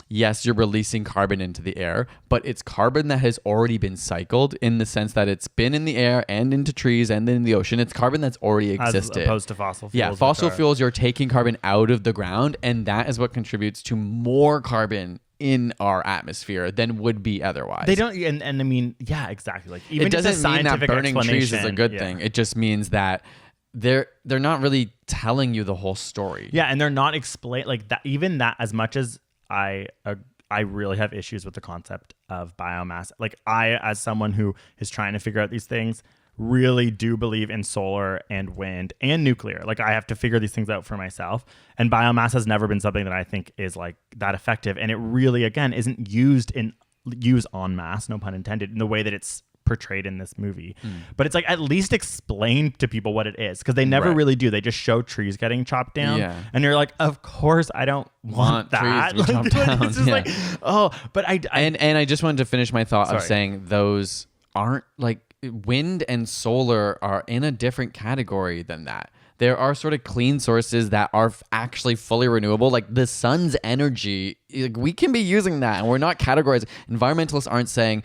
yes, you're releasing carbon into the air, but it's carbon that has already been cycled in the sense that it's been in the air and into trees and then in the ocean. It's carbon that's already existed. As opposed to fossil fuels. Yeah, fossil fuels, you're taking carbon out of the ground, and that is what contributes to more carbon in our atmosphere than would be otherwise. They don't, and I mean, yeah, exactly. Like even It just a doesn't mean that scientific burning trees is a explanation, good yeah. thing. It just means that they're not really telling you the whole story. Yeah, and they're not explain like that. Even that, as much as I really have issues with the concept of biomass. Like I, as someone who is trying to figure out these things, really do believe in solar and wind and nuclear. Like I have to figure these things out for myself. And biomass has never been something that I think is like that effective. And it really, again, isn't used en masse, no pun intended, in the way that it's portrayed in this movie. But it's like at least explain to people what it is, because they never Right. really do. They just show trees getting chopped down. Yeah. And you're like, of course I don't want that. trees to be Like, chopped down, it's just yeah. like, oh, but I And I just wanted to finish my thought of Sorry. saying those aren't like wind and solar are in a different category than that. There are sort of clean sources that are actually fully renewable. Like the sun's energy, like we can be using that, and we're not categorizing. Environmentalists aren't saying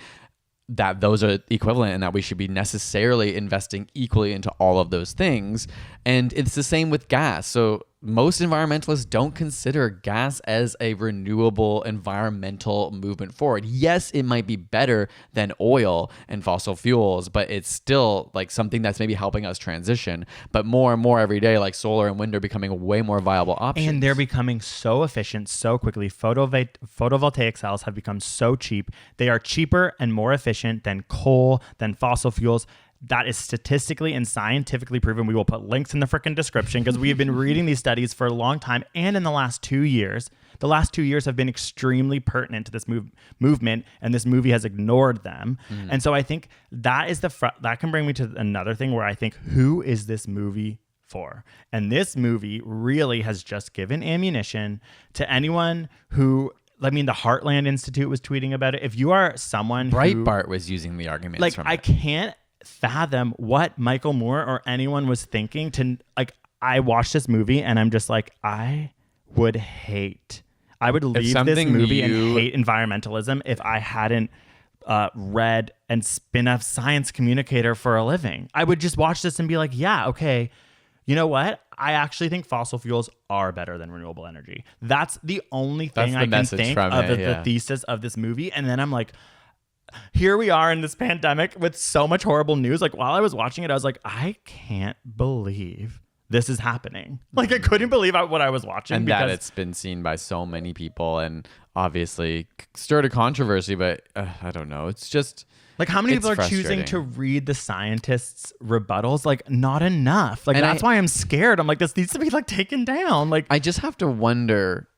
that those are equivalent and that we should be necessarily investing equally into all of those things. And it's the same with gas. So most environmentalists don't consider gas as a renewable environmental movement forward. Yes, it might be better than oil and fossil fuels, but it's still like something that's maybe helping us transition. But more and more every day, like solar and wind are becoming way more viable options. And they're becoming so efficient so quickly. Photovoltaic cells have become so cheap. They are cheaper and more efficient than coal, than fossil fuels. That is statistically and scientifically proven. We will put links in the frickin' description because we have been reading these studies for a long time. And in the last 2 years, have been extremely pertinent to this movement, and this movie has ignored them. And so I think that is that can bring me to another thing where I think, who is this movie for? And this movie really has just given ammunition to anyone who, I mean, the Heartland Institute was tweeting about it. If you are someone Breitbart was using the arguments like, from I it. can't fathom what Michael Moore or anyone was thinking to, like, I watched this movie and I'm just like, I would leave this something movie and hate environmentalism if I hadn't read and been a science communicator for a living. I would just watch this and be like, yeah, okay, you know what? I actually think fossil fuels are better than renewable energy. That's the only thing That's the I can message think from of it, the yeah. thesis of this movie. And then I'm like, here we are in this pandemic with so much horrible news. Like, while I was watching it, I was like, I can't believe this is happening. Like, I couldn't believe what I was watching. And because that it's been seen by so many people and obviously stirred a controversy, but I don't know. It's just like, how many it's people are choosing to frustrating. read the scientists' rebuttals? Like, not enough. Like, And that's why I'm scared. I'm like, this needs to be like taken down. Like, I just have to wonder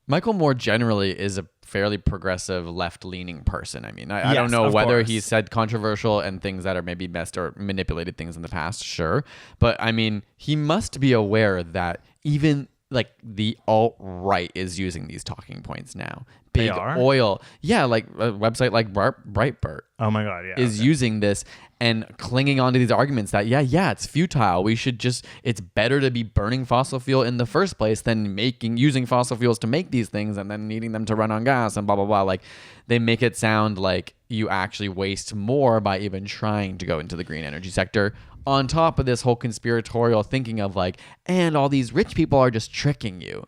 Michael more generally is a fairly progressive left-leaning person. I mean, I don't Yes, know of whether course. he's said controversial and things that are maybe messed or manipulated things in the past, sure. But I mean, he must be aware that even like the alt-right is using these talking points now. They Big are? oil. Yeah, like a website like Breitbart Oh my God, yeah. is using this and clinging onto these arguments that it's futile. We should just, it's better to be burning fossil fuel in the first place than using fossil fuels to make these things and then needing them to run on gas and blah blah blah. Like they make it sound like you actually waste more by even trying to go into the green energy sector, on top of this whole conspiratorial thinking of like, and all these rich people are just tricking you.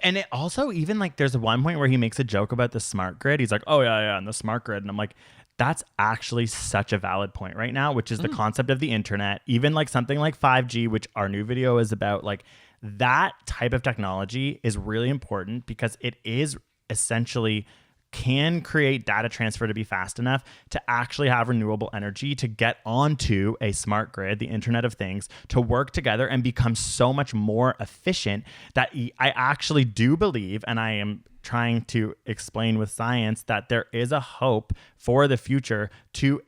And it also, even like there's one point where he makes a joke about the smart grid. He's like, oh yeah, and the smart grid. And I'm like, that's actually such a valid point right now, which is the concept of the internet. Even like something like 5G, which our new video is about, like that type of technology is really important because it is essentially can create data transfer to be fast enough to actually have renewable energy to get onto a smart grid, the Internet of Things, to work together and become so much more efficient that I actually do believe, and I am trying to explain with science, that there is a hope for the future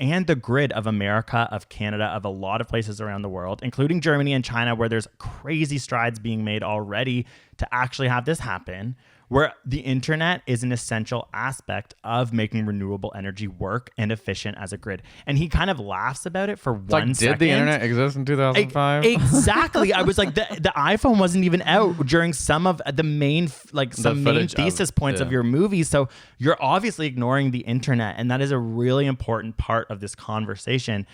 and the grid of America, of Canada, of a lot of places around the world, including Germany and China, where there's crazy strides being made already to actually have this happen, where the internet is an essential aspect of making renewable energy work and efficient as a grid. And he kind of laughs about it for one second. Did the internet exist in 2005? Exactly. I was like, the iPhone wasn't even out during some of the main, main thesis points of your movie. So you're obviously ignoring the internet. And that is a really important part of this conversation.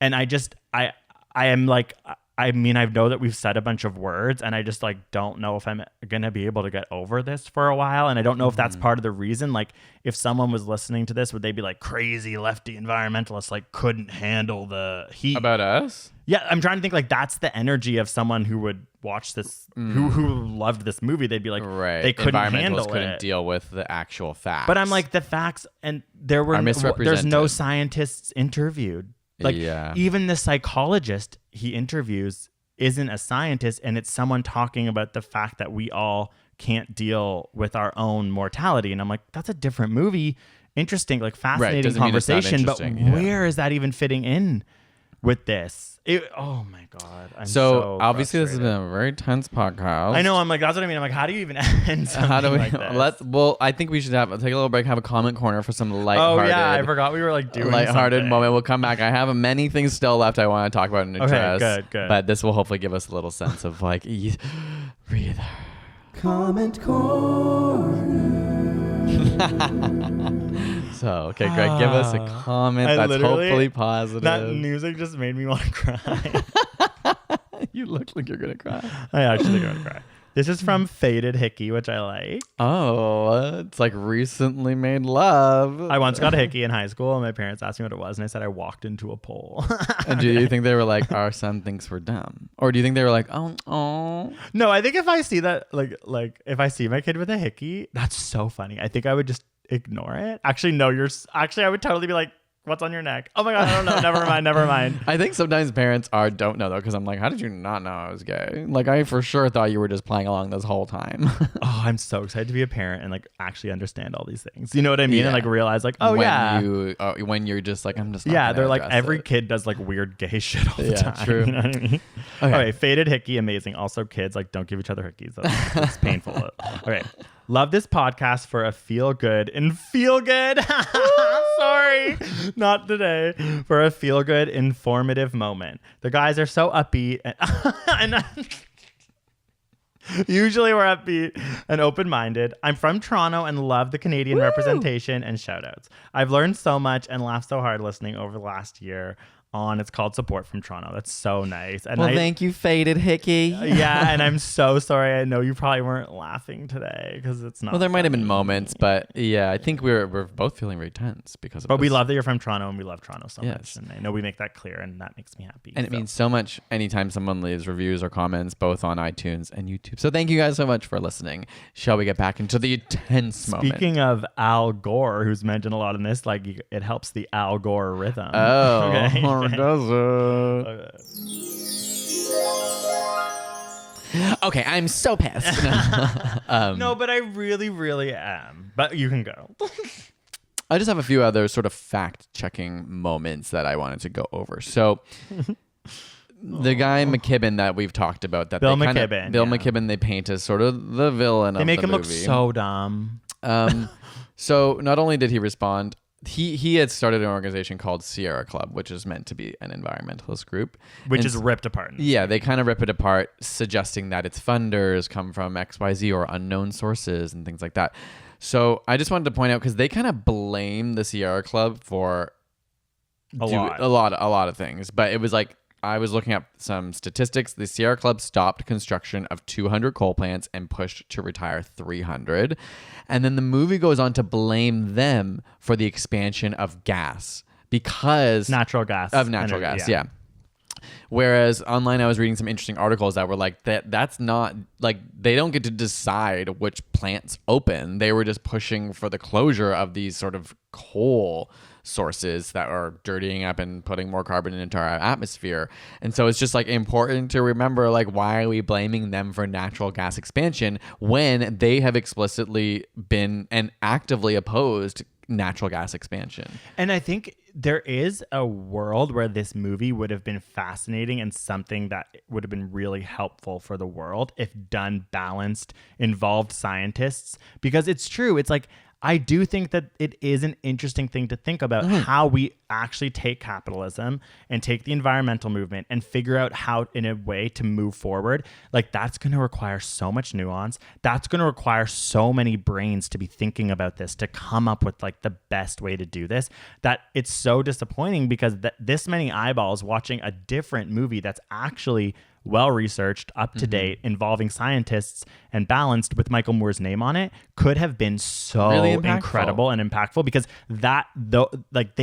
And I am like, I mean, I know that we've said a bunch of words and I just like don't know if I'm going to be able to get over this for a while. And I don't know if that's part of the reason. Like if someone was listening to this, would they be like crazy lefty environmentalists, like couldn't handle the heat? About us? Yeah. I'm trying to think like that's the energy of someone who would watch this, who loved this movie. They'd be like, they couldn't handle it. Couldn't deal with the actual facts. But I'm like the facts, and there's no scientists interviewed. Like even the psychologist he interviews isn't a scientist, and it's someone talking about the fact that we all can't deal with our own mortality. And I'm like, that's a different movie. Interesting, like fascinating conversation. But where is that even fitting in with this? Oh my God. I'm so obviously frustrated. This has been a very tense podcast. I know. I'm like, that's what I mean. I'm like, how do you even end something like this? Well, I think we should take a little break, have a comment corner for some lighthearted. Oh yeah, I forgot we were like doing lighthearted something. moment. We'll come back. I have many things still left I want to talk about and address. Okay, good. But this will hopefully give us a little sense of like, breathe. Comment corner. So, okay, Greg, give us a comment that's hopefully positive. That music just made me want to cry. You look like you're going to cry. I actually going to cry. This is from Faded Hickey, which I like. Oh, it's like recently made love. I once got a hickey in high school, and my parents asked me what it was, and I said I walked into a pole. And do you think they were like, our son thinks we're dumb? Or do you think they were like, oh? No, I think if I see that, like if I see my kid with a hickey, that's so funny. I think I would just ignore it. Actually, no, I would totally be like, what's on your neck? Oh my God, I don't know. Never mind. I think sometimes parents don't know though, because I'm like, how did you not know I was gay? Like I for sure thought you were just playing along this whole time. Oh, I'm so excited to be a parent and like actually understand all these things. You know what I mean? Yeah. And like realize like, when you're just like, I'm just not yeah, they're like address every it. kid does like weird gay shit all the time. True. You know what I mean? Okay, Faded Hickey, amazing. Also, kids like don't give each other hickeys. That's painful. Okay. Love this podcast for a feel good. Sorry, not today. For a feel good, informative moment. The guys are so upbeat and usually we're upbeat and open-minded. I'm from Toronto and love the Canadian representation and shout-outs. I've learned so much and laughed so hard listening over the last year on It's Called Support from Toronto. That's so nice. And thank you, Faded Hickey. Yeah, and I'm so sorry. I know you probably weren't laughing today because it's not. Well, there might have been moments, but yeah, I think we're both feeling very tense because of But this. we love that you're from Toronto and we love Toronto so Yes. much. And I know we make that clear and that makes me happy. And it means so much anytime someone leaves reviews or comments, both on iTunes and YouTube. So thank you guys so much for listening. Shall we get back into the tense moment? Speaking of Al Gore, who's mentioned a lot in this, like it helps the Al Gore rhythm. Oh, okay. does it? Okay. Okay, I'm so pissed. No, but I really, really am. But you can go. I just have a few other sort of fact-checking moments that I wanted to go over. So the guy McKibben that we've talked about, that Bill Bill McKibben, McKibben, they paint as sort of the villain of the movie. They make him look so dumb. So not only did he respond, he had started an organization called Sierra Club, which is meant to be an environmentalist group. Which is ripped apart. Yeah, they kind of rip it apart, suggesting that its funders come from XYZ or unknown sources and things like that. So I just wanted to point out, because they kind of blame the Sierra Club for a lot of things. But it was like, I was looking up some statistics. The Sierra Club stopped construction of 200 coal plants and pushed to retire 300. And then the movie goes on to blame them for the expansion of gas because natural gas. Yeah. Whereas online, I was reading some interesting articles that were like, that's not like, they don't get to decide which plants open. They were just pushing for the closure of these sort of coal sources that are dirtying up and putting more carbon into our atmosphere. And so it's just like important to remember, like, why are we blaming them for natural gas expansion when they have explicitly been and actively opposed natural gas expansion? And I think there is a world where this movie would have been fascinating and something that would have been really helpful for the world if done balanced, involved scientists, because it's true. It's like, I do think that it is an interesting thing to think about how we actually take capitalism and take the environmental movement and figure out how, in a way, to move forward. Like, that's going to require so much nuance. That's going to require so many brains to be thinking about this, to come up with like the best way to do this, that it's so disappointing because this many eyeballs watching a different movie that's actually well-researched, up-to-date, involving scientists and balanced with Michael Moore's name on it could have been so really incredible and impactful, because that, though, like,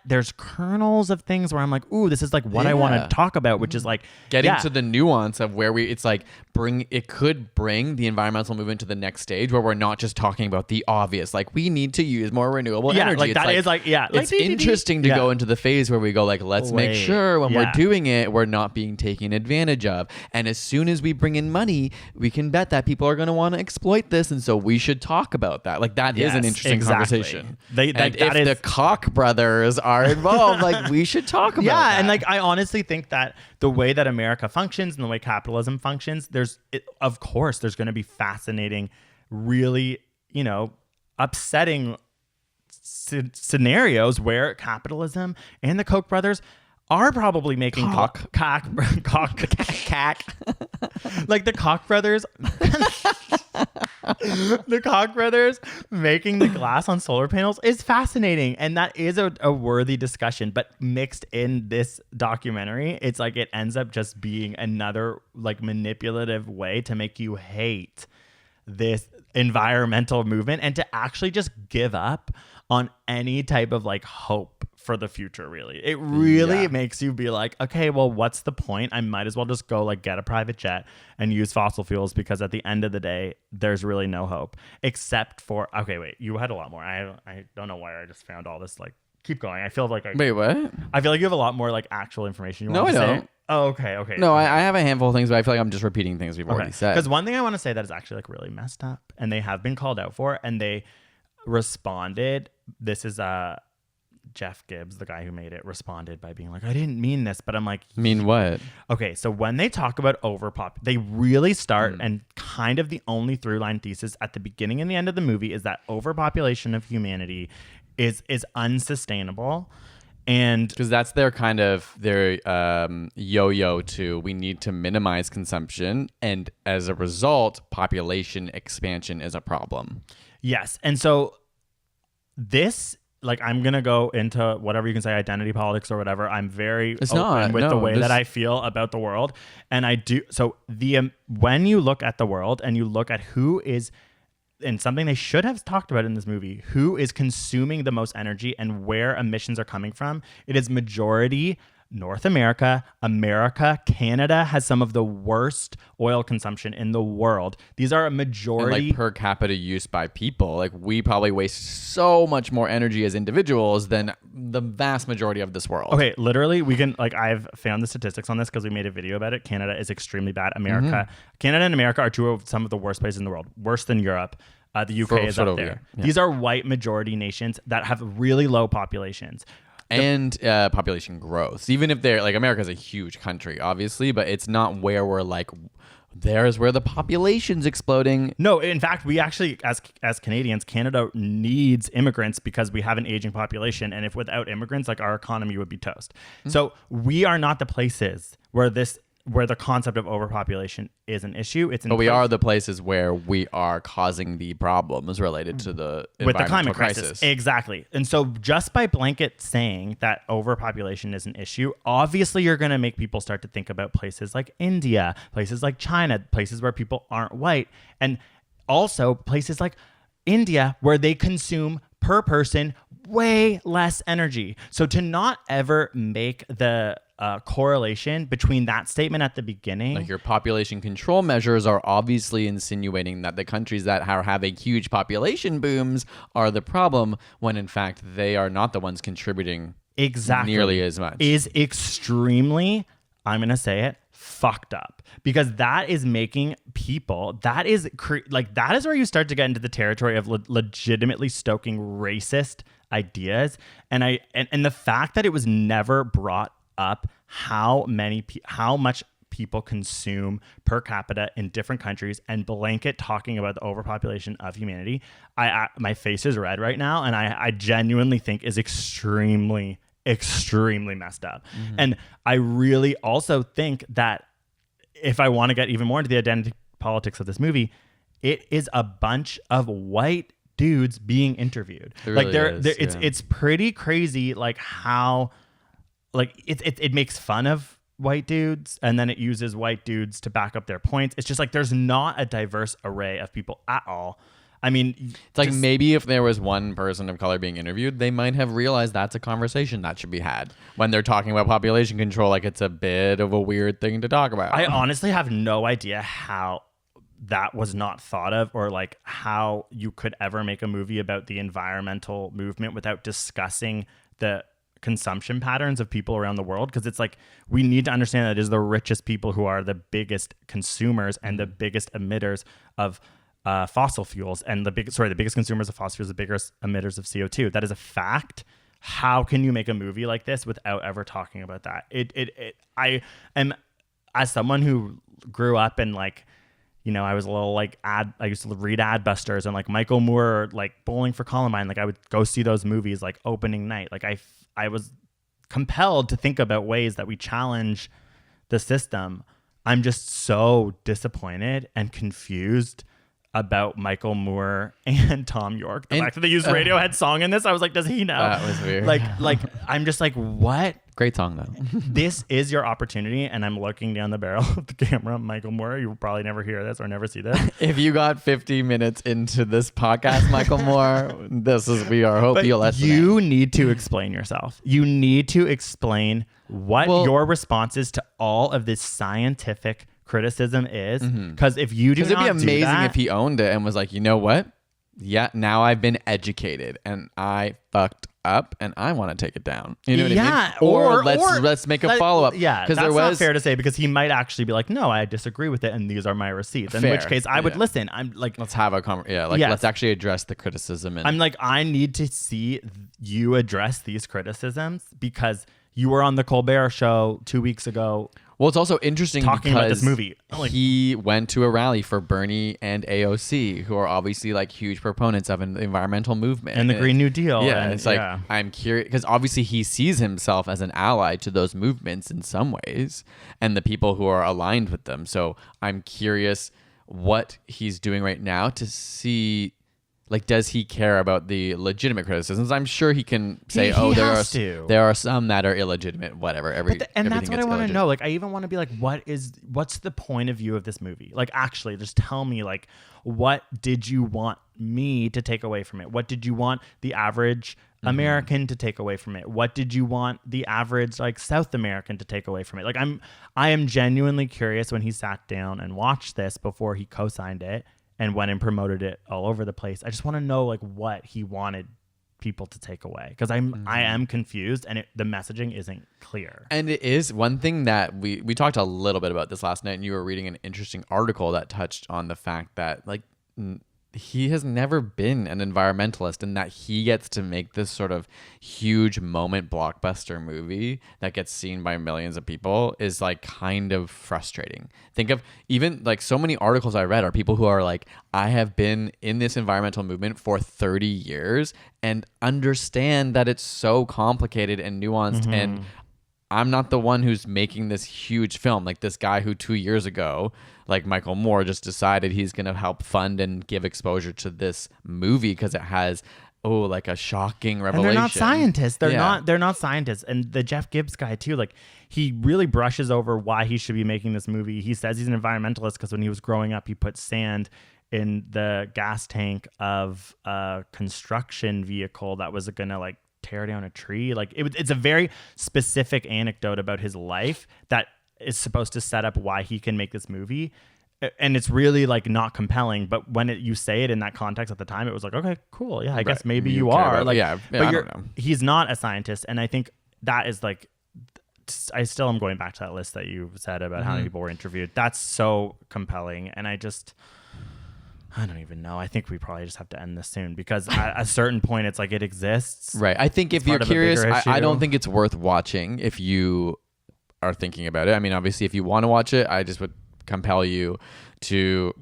there's kernels of things where I'm like, ooh, this is like what I want to talk about, which is like getting to the nuance of where it's like it could bring the environmental movement to the next stage where we're not just talking about the obvious, like we need to use more renewable energy. Like, that is like, it's interesting to go into the phase where we go like, let's make sure when we're doing it, we're not being taken advantage of. And as soon as we bring in money, we can bet that people are going to want to exploit this. And so we should talk about that. Like, that is an interesting conversation. If the Koch brothers are involved, like, we should talk about that. And like, I honestly think that the way that America functions and the way capitalism functions, of course, there's going to be fascinating, really, upsetting scenarios where capitalism and the Koch brothers are probably making Cock. like the Koch brothers the Koch brothers making the glass on solar panels is fascinating, and that is a worthy discussion. But mixed in this documentary, it's like it ends up just being another like manipulative way to make you hate this environmental movement and to actually just give up on any type of like hope for the future. Really, it really makes you be like, okay, well, what's the point? I might as well just go like get a private jet and use fossil fuels, because at the end of the day, there's really no hope except for, okay, wait, you had a lot more. I don't know why I just found all this. Like, keep going. I feel like wait, what? I feel like you have a lot more like actual information. No, I don't. Say. Oh, okay. No, I have a handful of things, but I feel like I'm just repeating things we've already said. Because one thing I want to say that is actually like really messed up, and they have been called out for, and they responded. This is Jeff Gibbs, the guy who made it, responded by being like, I didn't mean this, but I'm like, mean what? Okay, so when they talk about they really start, and kind of the only through line thesis at the beginning and the end of the movie is that overpopulation of humanity is unsustainable. And because that's their kind of yo-yo to, we need to minimize consumption, and as a result, population expansion is a problem. Yes. And so this, like, I'm going to go into whatever you can say, identity politics or whatever. I'm very open with the way that I feel about the world. And I do. So when you look at the world and you look at who is, and something they should have talked about in this movie, who is consuming the most energy and where emissions are coming from, it is majority North America, Canada has some of the worst oil consumption in the world. These are a majority. And like per capita use by people, like we probably waste so much more energy as individuals than the vast majority of this world. Okay, literally, we can like I've found the statistics on this because we made a video about it. Canada is extremely bad. Canada and America are two of some of the worst places in the world, worse than Europe. The UK is up there. Yeah. These are white majority nations that have really low populations. And population growth. Even if they're like America's a huge country, obviously, but it's not where we're like, there's where the population's exploding. No, in fact, we actually, as Canadians, Canada needs immigrants because we have an aging population. And if without immigrants, like our economy would be toast. So we are not the places where the concept of overpopulation is an issue. But we are the places where we are causing the problems related to the with the climate crisis. Exactly. And so just by blanket saying that overpopulation is an issue, obviously you're going to make people start to think about places like India, places like China, places where people aren't white, and also places like India where they consume per person way less energy. So to not ever make the correlation between that statement at the beginning, like your population control measures are obviously insinuating that the countries that are having huge population booms are the problem, when in fact they are not the ones contributing nearly as much, is extremely, I'm going to say it, fucked up, because that is making people, that is where you start to get into the territory of legitimately stoking racist ideas. And the fact that it was never brought up how much people consume per capita in different countries, and blanket talking about the overpopulation of humanity, my face is red right now, and I genuinely think is extremely messed up. And I really also think that if I want to get even more into the identity politics of this movie, it is a bunch of white dudes being interviewed. It's pretty crazy, like how like it makes fun of white dudes, and then it uses white dudes to back up their points. It's just like there's not a diverse array of people at all. I mean, it's like maybe if there was one person of color being interviewed, they might have realized that's a conversation that should be had when they're talking about population control. Like it's a bit of a weird thing to talk about. I honestly have no idea how that was not thought of, or like how you could ever make a movie about the environmental movement without discussing the consumption patterns of people around the world. Because it's like we need to understand that it is the richest people who are the biggest consumers and the biggest emitters of fossil fuels, and the biggest consumers of fossil fuels, the biggest emitters of CO2. That is a fact. How can you make a movie like this without ever talking about that? I am, as someone who grew up in like, you know, I was a little like I used to read Adbusters and like Michael Moore, like Bowling for Columbine. Like I would go see those movies like opening night. Like I was compelled to think about ways that we challenge the system. I'm just so disappointed and confused about Michael Moore and Tom York. The fact that they used Radiohead song in this, I was like, does he know? That was weird. Like I'm just like, what? Great song though. This is your opportunity, and I'm looking down the barrel of the camera. Michael Moore, you will probably never hear this or never see this. If you got 50 minutes into this podcast, Michael Moore, hope you're listening. You need to explain yourself. You need to explain what your response is to all of this scientific criticism is, because if you do not, it'd be amazing that, if he owned it and was like, you know what? Yeah, now I've been educated and I fucked up and I want to take it down. You know what I mean? Or let's make a follow up. Yeah, because that's not fair to say, because he might actually be like, no, I disagree with it, and these are my receipts. In which case, I would listen. I'm like, let's have a conversation. Let's actually address the criticism. And I'm like, I need to see you address these criticisms, because you were on the Colbert Show 2 weeks ago. Well, it's also interesting talking about this movie. He went to a rally for Bernie and AOC, who are obviously like huge proponents of an environmental movement and the Green New Deal. Yeah, and it's like, I'm curious, because obviously he sees himself as an ally to those movements in some ways, and the people who are aligned with them. So I'm curious what he's doing right now to see Like, does he care about the legitimate criticisms? I'm sure he can say, He there has to. are some that are illegitimate, whatever. And that's what I want to know. Like, I even want to be like, what's the point of view of this movie? Like, actually, just tell me, like, what did you want me to take away from it? What did you want the average American to take away from it? What did you want the average, like, South American to take away from it? Like, I am genuinely curious when he sat down and watched this before he co-signed it and went and promoted it all over the place. I just want to know, like, what he wanted people to take away, because I am confused, and the messaging isn't clear. And it is one thing that we talked a little bit about this last night, and you were reading an interesting article that touched on the fact that, like, he has never been an environmentalist, and that he gets to make this sort of huge moment blockbuster movie that gets seen by millions of people is, like, kind of frustrating. Think of even, like, so many articles I read are people who are like, I have been in this environmental movement for 30 years and understand that it's so complicated and nuanced, and I'm not the one who's making this huge film. Like, this guy who 2 years ago, like Michael Moore, just decided he's going to help fund and give exposure to this movie because it has, like, a shocking revelation. And they're not scientists. They're not scientists. And the Jeff Gibbs guy too, like, he really brushes over why he should be making this movie. He says he's an environmentalist because when he was growing up, he put sand in the gas tank of a construction vehicle that was going to, like, tear down a tree. Like, it's a very specific anecdote about his life that is supposed to set up why he can make this movie, and it's really, like, not compelling. But when you say it in that context at the time, it was like, okay, cool, yeah, I guess maybe you are, like, but I don't know. He's not a scientist, and I think that is, like, I still am going back to that list that you said about how many people were interviewed. That's so compelling, and I don't even know. I think we probably just have to end this soon, because at a certain point, it's like, it exists. Right. I think if you're curious, I don't think it's worth watching if you are thinking about it. I mean, obviously, if you want to watch it, I just would compel you to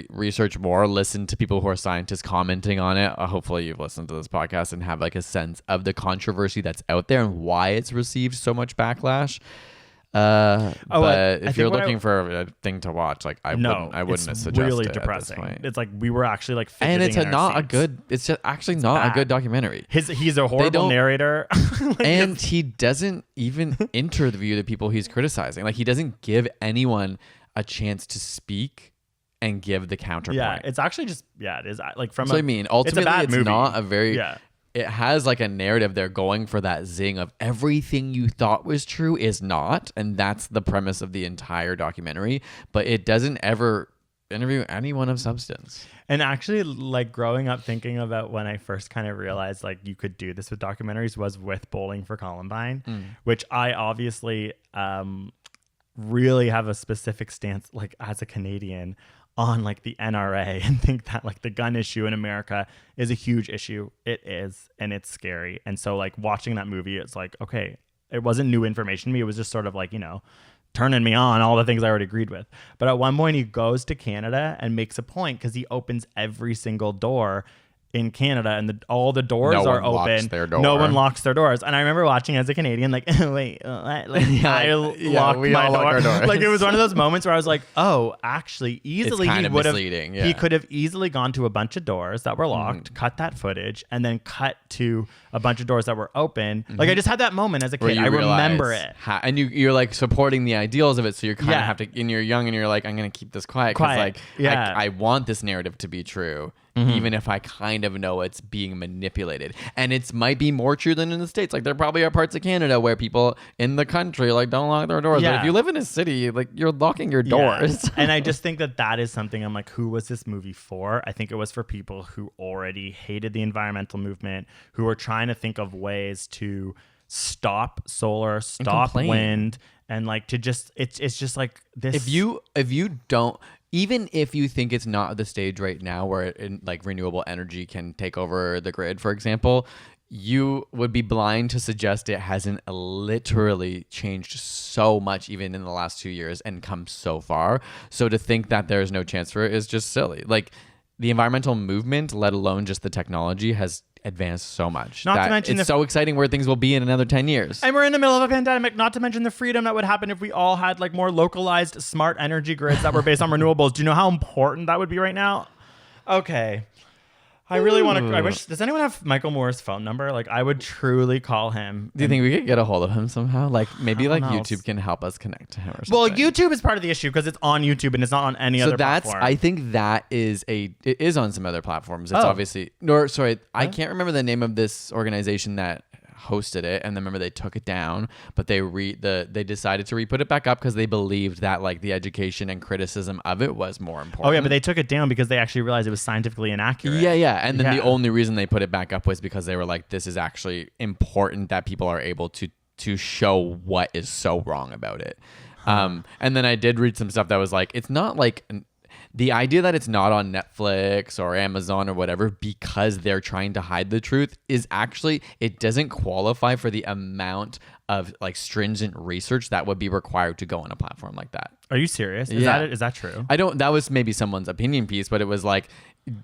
research more, listen to people who are scientists commenting on it. Hopefully you've listened to this podcast and have, like, a sense of the controversy that's out there and why it's received so much backlash. But if you're looking for a thing to watch, like, I wouldn't suggest it. It's really depressing. It's like we were actually, like, and it's it's just actually not a good documentary. He's a horrible narrator, like, and he doesn't even interview the people he's criticizing. Like, he doesn't give anyone a chance to speak and give the counterpoint. Yeah, it's actually just it is, like, from. So I mean, ultimately, it's not a very. Yeah. It has, like, a narrative. They're going for that zing of everything you thought was true is not. And that's the premise of the entire documentary. But it doesn't ever interview anyone of substance. And actually, like, growing up thinking about when I first kind of realized, like, you could do this with documentaries was with Bowling for Columbine, which I obviously really have a specific stance, like, as a Canadian, on, like, the NRA, and think that, like, the gun issue in America is a huge issue. It is, and it's scary. And so, like, watching that movie, it's like, okay, it wasn't new information to me. It was just sort of, like, you know, turning me on all the things I already agreed with. But at one point, he goes to Canada and makes a point, because he opens every single door in Canada, and all the doors are open. No one locks their doors. And I remember watching as a Canadian, like, wait, I locked my door. Like, it was one of those moments where I was like, oh, actually, easily he could have easily gone to a bunch of doors that were locked, cut that footage, and then cut to a bunch of doors that were open. Like, I just had that moment as a kid. I remember it. And you're, like, supporting the ideals of it, so you're kind of have to, and you're young, and you're like, I'm going to keep this quiet, because, like, I want this narrative to be true. Even if I kind of know it's being manipulated. And it might be more true than in the States. Like, there probably are parts of Canada where people in the country, like, don't lock their doors. But if you live in a city, like, you're locking your doors. And I just think that is something I'm like, who was this movie for? I think it was for people who already hated the environmental movement, who were trying to think of ways to stop solar, stop wind, and, like, to just, it's just like this. If you don't... Even if you think it's not the stage right now where like, renewable energy can take over the grid, for example, you would be blind to suggest it hasn't literally changed so much even in the last 2 years and come so far. So to think that there's no chance for it is just silly. Like, the environmental movement, let alone just the technology, has advanced so much. Not to mention it's so exciting where things will be in another 10 years. And we're in the middle of a pandemic, not to mention the freedom that would happen if we all had, like, more localized smart energy grids that were based on renewables. Do you know how important that would be right now? Okay. I really want to. I wish. Does anyone have Michael Moore's phone number? Like, I would truly call him. Do you think we could get a hold of him somehow? Like maybe like know. YouTube can help us connect to him or something. Well, YouTube is part of the issue because it's on YouTube and it's not on any other platform. I think that is it is on some other platforms. It's obviously I can't remember the name of this organization that hosted it, and then remember they took it down, but they decided to re-put it back up because they believed that like the education and criticism of it was more important. Oh yeah, but they took it down because they actually realized it was scientifically inaccurate. Yeah, and then the only reason they put it back up was because they were like, this is actually important that people are able to show what is so wrong about it. And then I did read some stuff that was like, it's not like the idea that it's not on Netflix or Amazon or whatever because they're trying to hide the truth is actually, it doesn't qualify for the amount of like stringent research that would be required to go on a platform like that. Are you serious? Yeah. Is that true? That was maybe someone's opinion piece, but it was like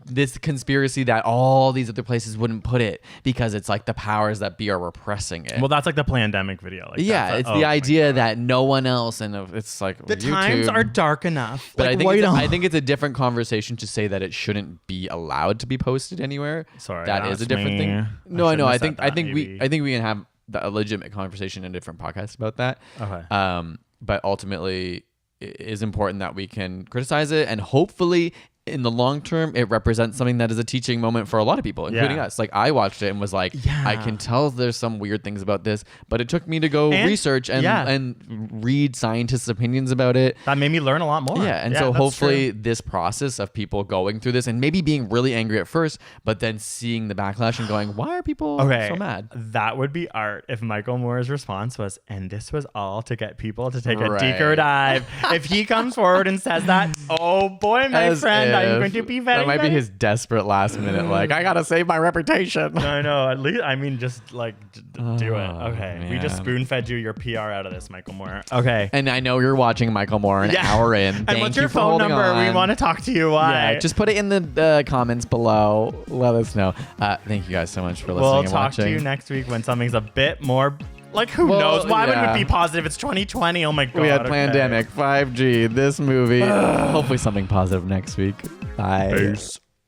this conspiracy that all these other places wouldn't put it because it's like the powers that be are repressing it. Well, that's like the pandemic video. Like it's the idea that no one else, and it's like the YouTube. times are dark enough. But like, I think it's a different conversation to say that it shouldn't be allowed to be posted anywhere. Sorry, that is a different thing. No, I know. I think we can have a legitimate conversation in a different podcast about that. Okay. But ultimately, it is important that we can criticize it, and hopefully, in the long term, it represents something that is a teaching moment for a lot of people, including us. Like I watched it and was like, I can tell there's some weird things about this, but it took me to go research and read scientists' opinions about it. That made me learn a lot more. Yeah, and so hopefully this process of people going through this and maybe being really angry at first, but then seeing the backlash and going, why are people so mad? That would be art if Michael Moore's response was, and this was all to get people to take a deeper dive. If he comes forward and says that, oh boy, my friend, I'm going to be very. That might be his desperate last minute, like, I gotta save my reputation. I know. At least, I mean, just like do it. Okay, we just spoon fed you your PR out of this, Michael Moore. Okay, and I know you're watching Michael Moore an hour in. And what's your phone number? On. We want to talk to you. Why? Yeah, just put it in the comments below. Let us know. Thank you guys so much for listening. We'll and talk watching. to you next week when something's a bit more. Like, who knows? Why would it be positive? It's 2020. Oh my god. We had pandemic, 5G, this movie. Hopefully something positive next week. Bye. Peace.